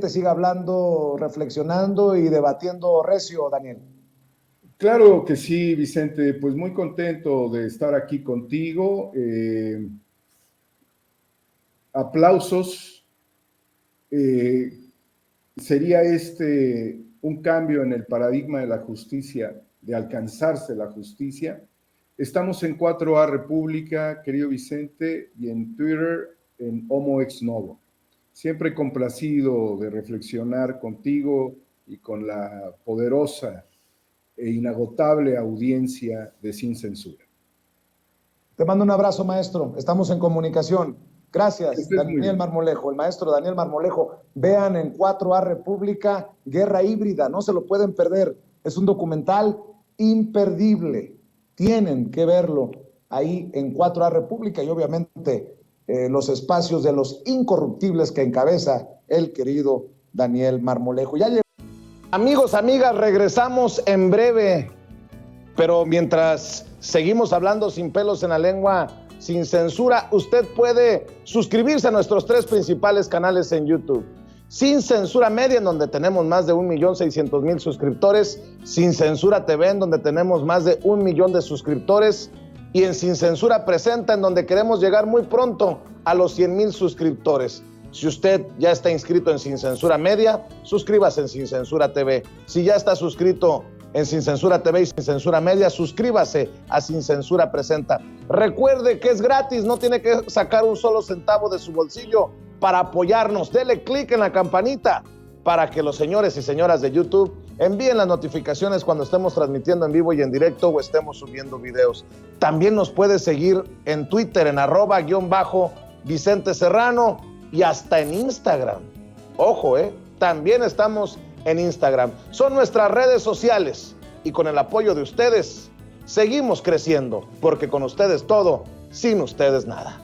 siga hablando, reflexionando y debatiendo recio, Daniel? Claro que sí, Vicente, pues muy contento de estar aquí contigo. Aplausos. Sería un cambio en el paradigma de la justicia, de alcanzarse la justicia. Estamos en 4A República, querido Vicente, y en Twitter en Homo Ex Novo. Siempre complacido de reflexionar contigo y con la poderosa e inagotable audiencia de Sin Censura. Te mando un abrazo, maestro. Estamos en comunicación. Gracias, Daniel Marmolejo, el maestro Daniel Marmolejo. Vean en 4A República, Guerra Híbrida, no se lo pueden perder. Es un documental imperdible. Tienen que verlo ahí en 4A República y obviamente los espacios de los incorruptibles que encabeza el querido Daniel Marmolejo. Ya llegó. Amigos, amigas, regresamos en breve, pero mientras seguimos hablando sin pelos en la lengua, sin censura, usted puede suscribirse a nuestros 3 principales canales en YouTube. Sin Censura Media, en donde tenemos más de 1.600.000 suscriptores, Sin Censura TV, en donde tenemos más de 1 millón de suscriptores, y en Sin Censura Presenta, en donde queremos llegar muy pronto a los 100,000 suscriptores. Si usted ya está inscrito en Sin Censura Media, suscríbase en Sin Censura TV. Si ya está suscrito en Sin Censura TV y Sin Censura Media, suscríbase a Sin Censura Presenta. Recuerde que es gratis, no tiene que sacar un solo centavo de su bolsillo para apoyarnos. Dele clic en la campanita para que los señores y señoras de YouTube envíen las notificaciones cuando estemos transmitiendo en vivo y en directo o estemos subiendo videos. También nos puede seguir en Twitter en @Vicente Serrano y hasta en Instagram. Ojo, también estamos en Instagram. Son nuestras redes sociales y con el apoyo de ustedes seguimos creciendo, porque con ustedes todo, sin ustedes nada.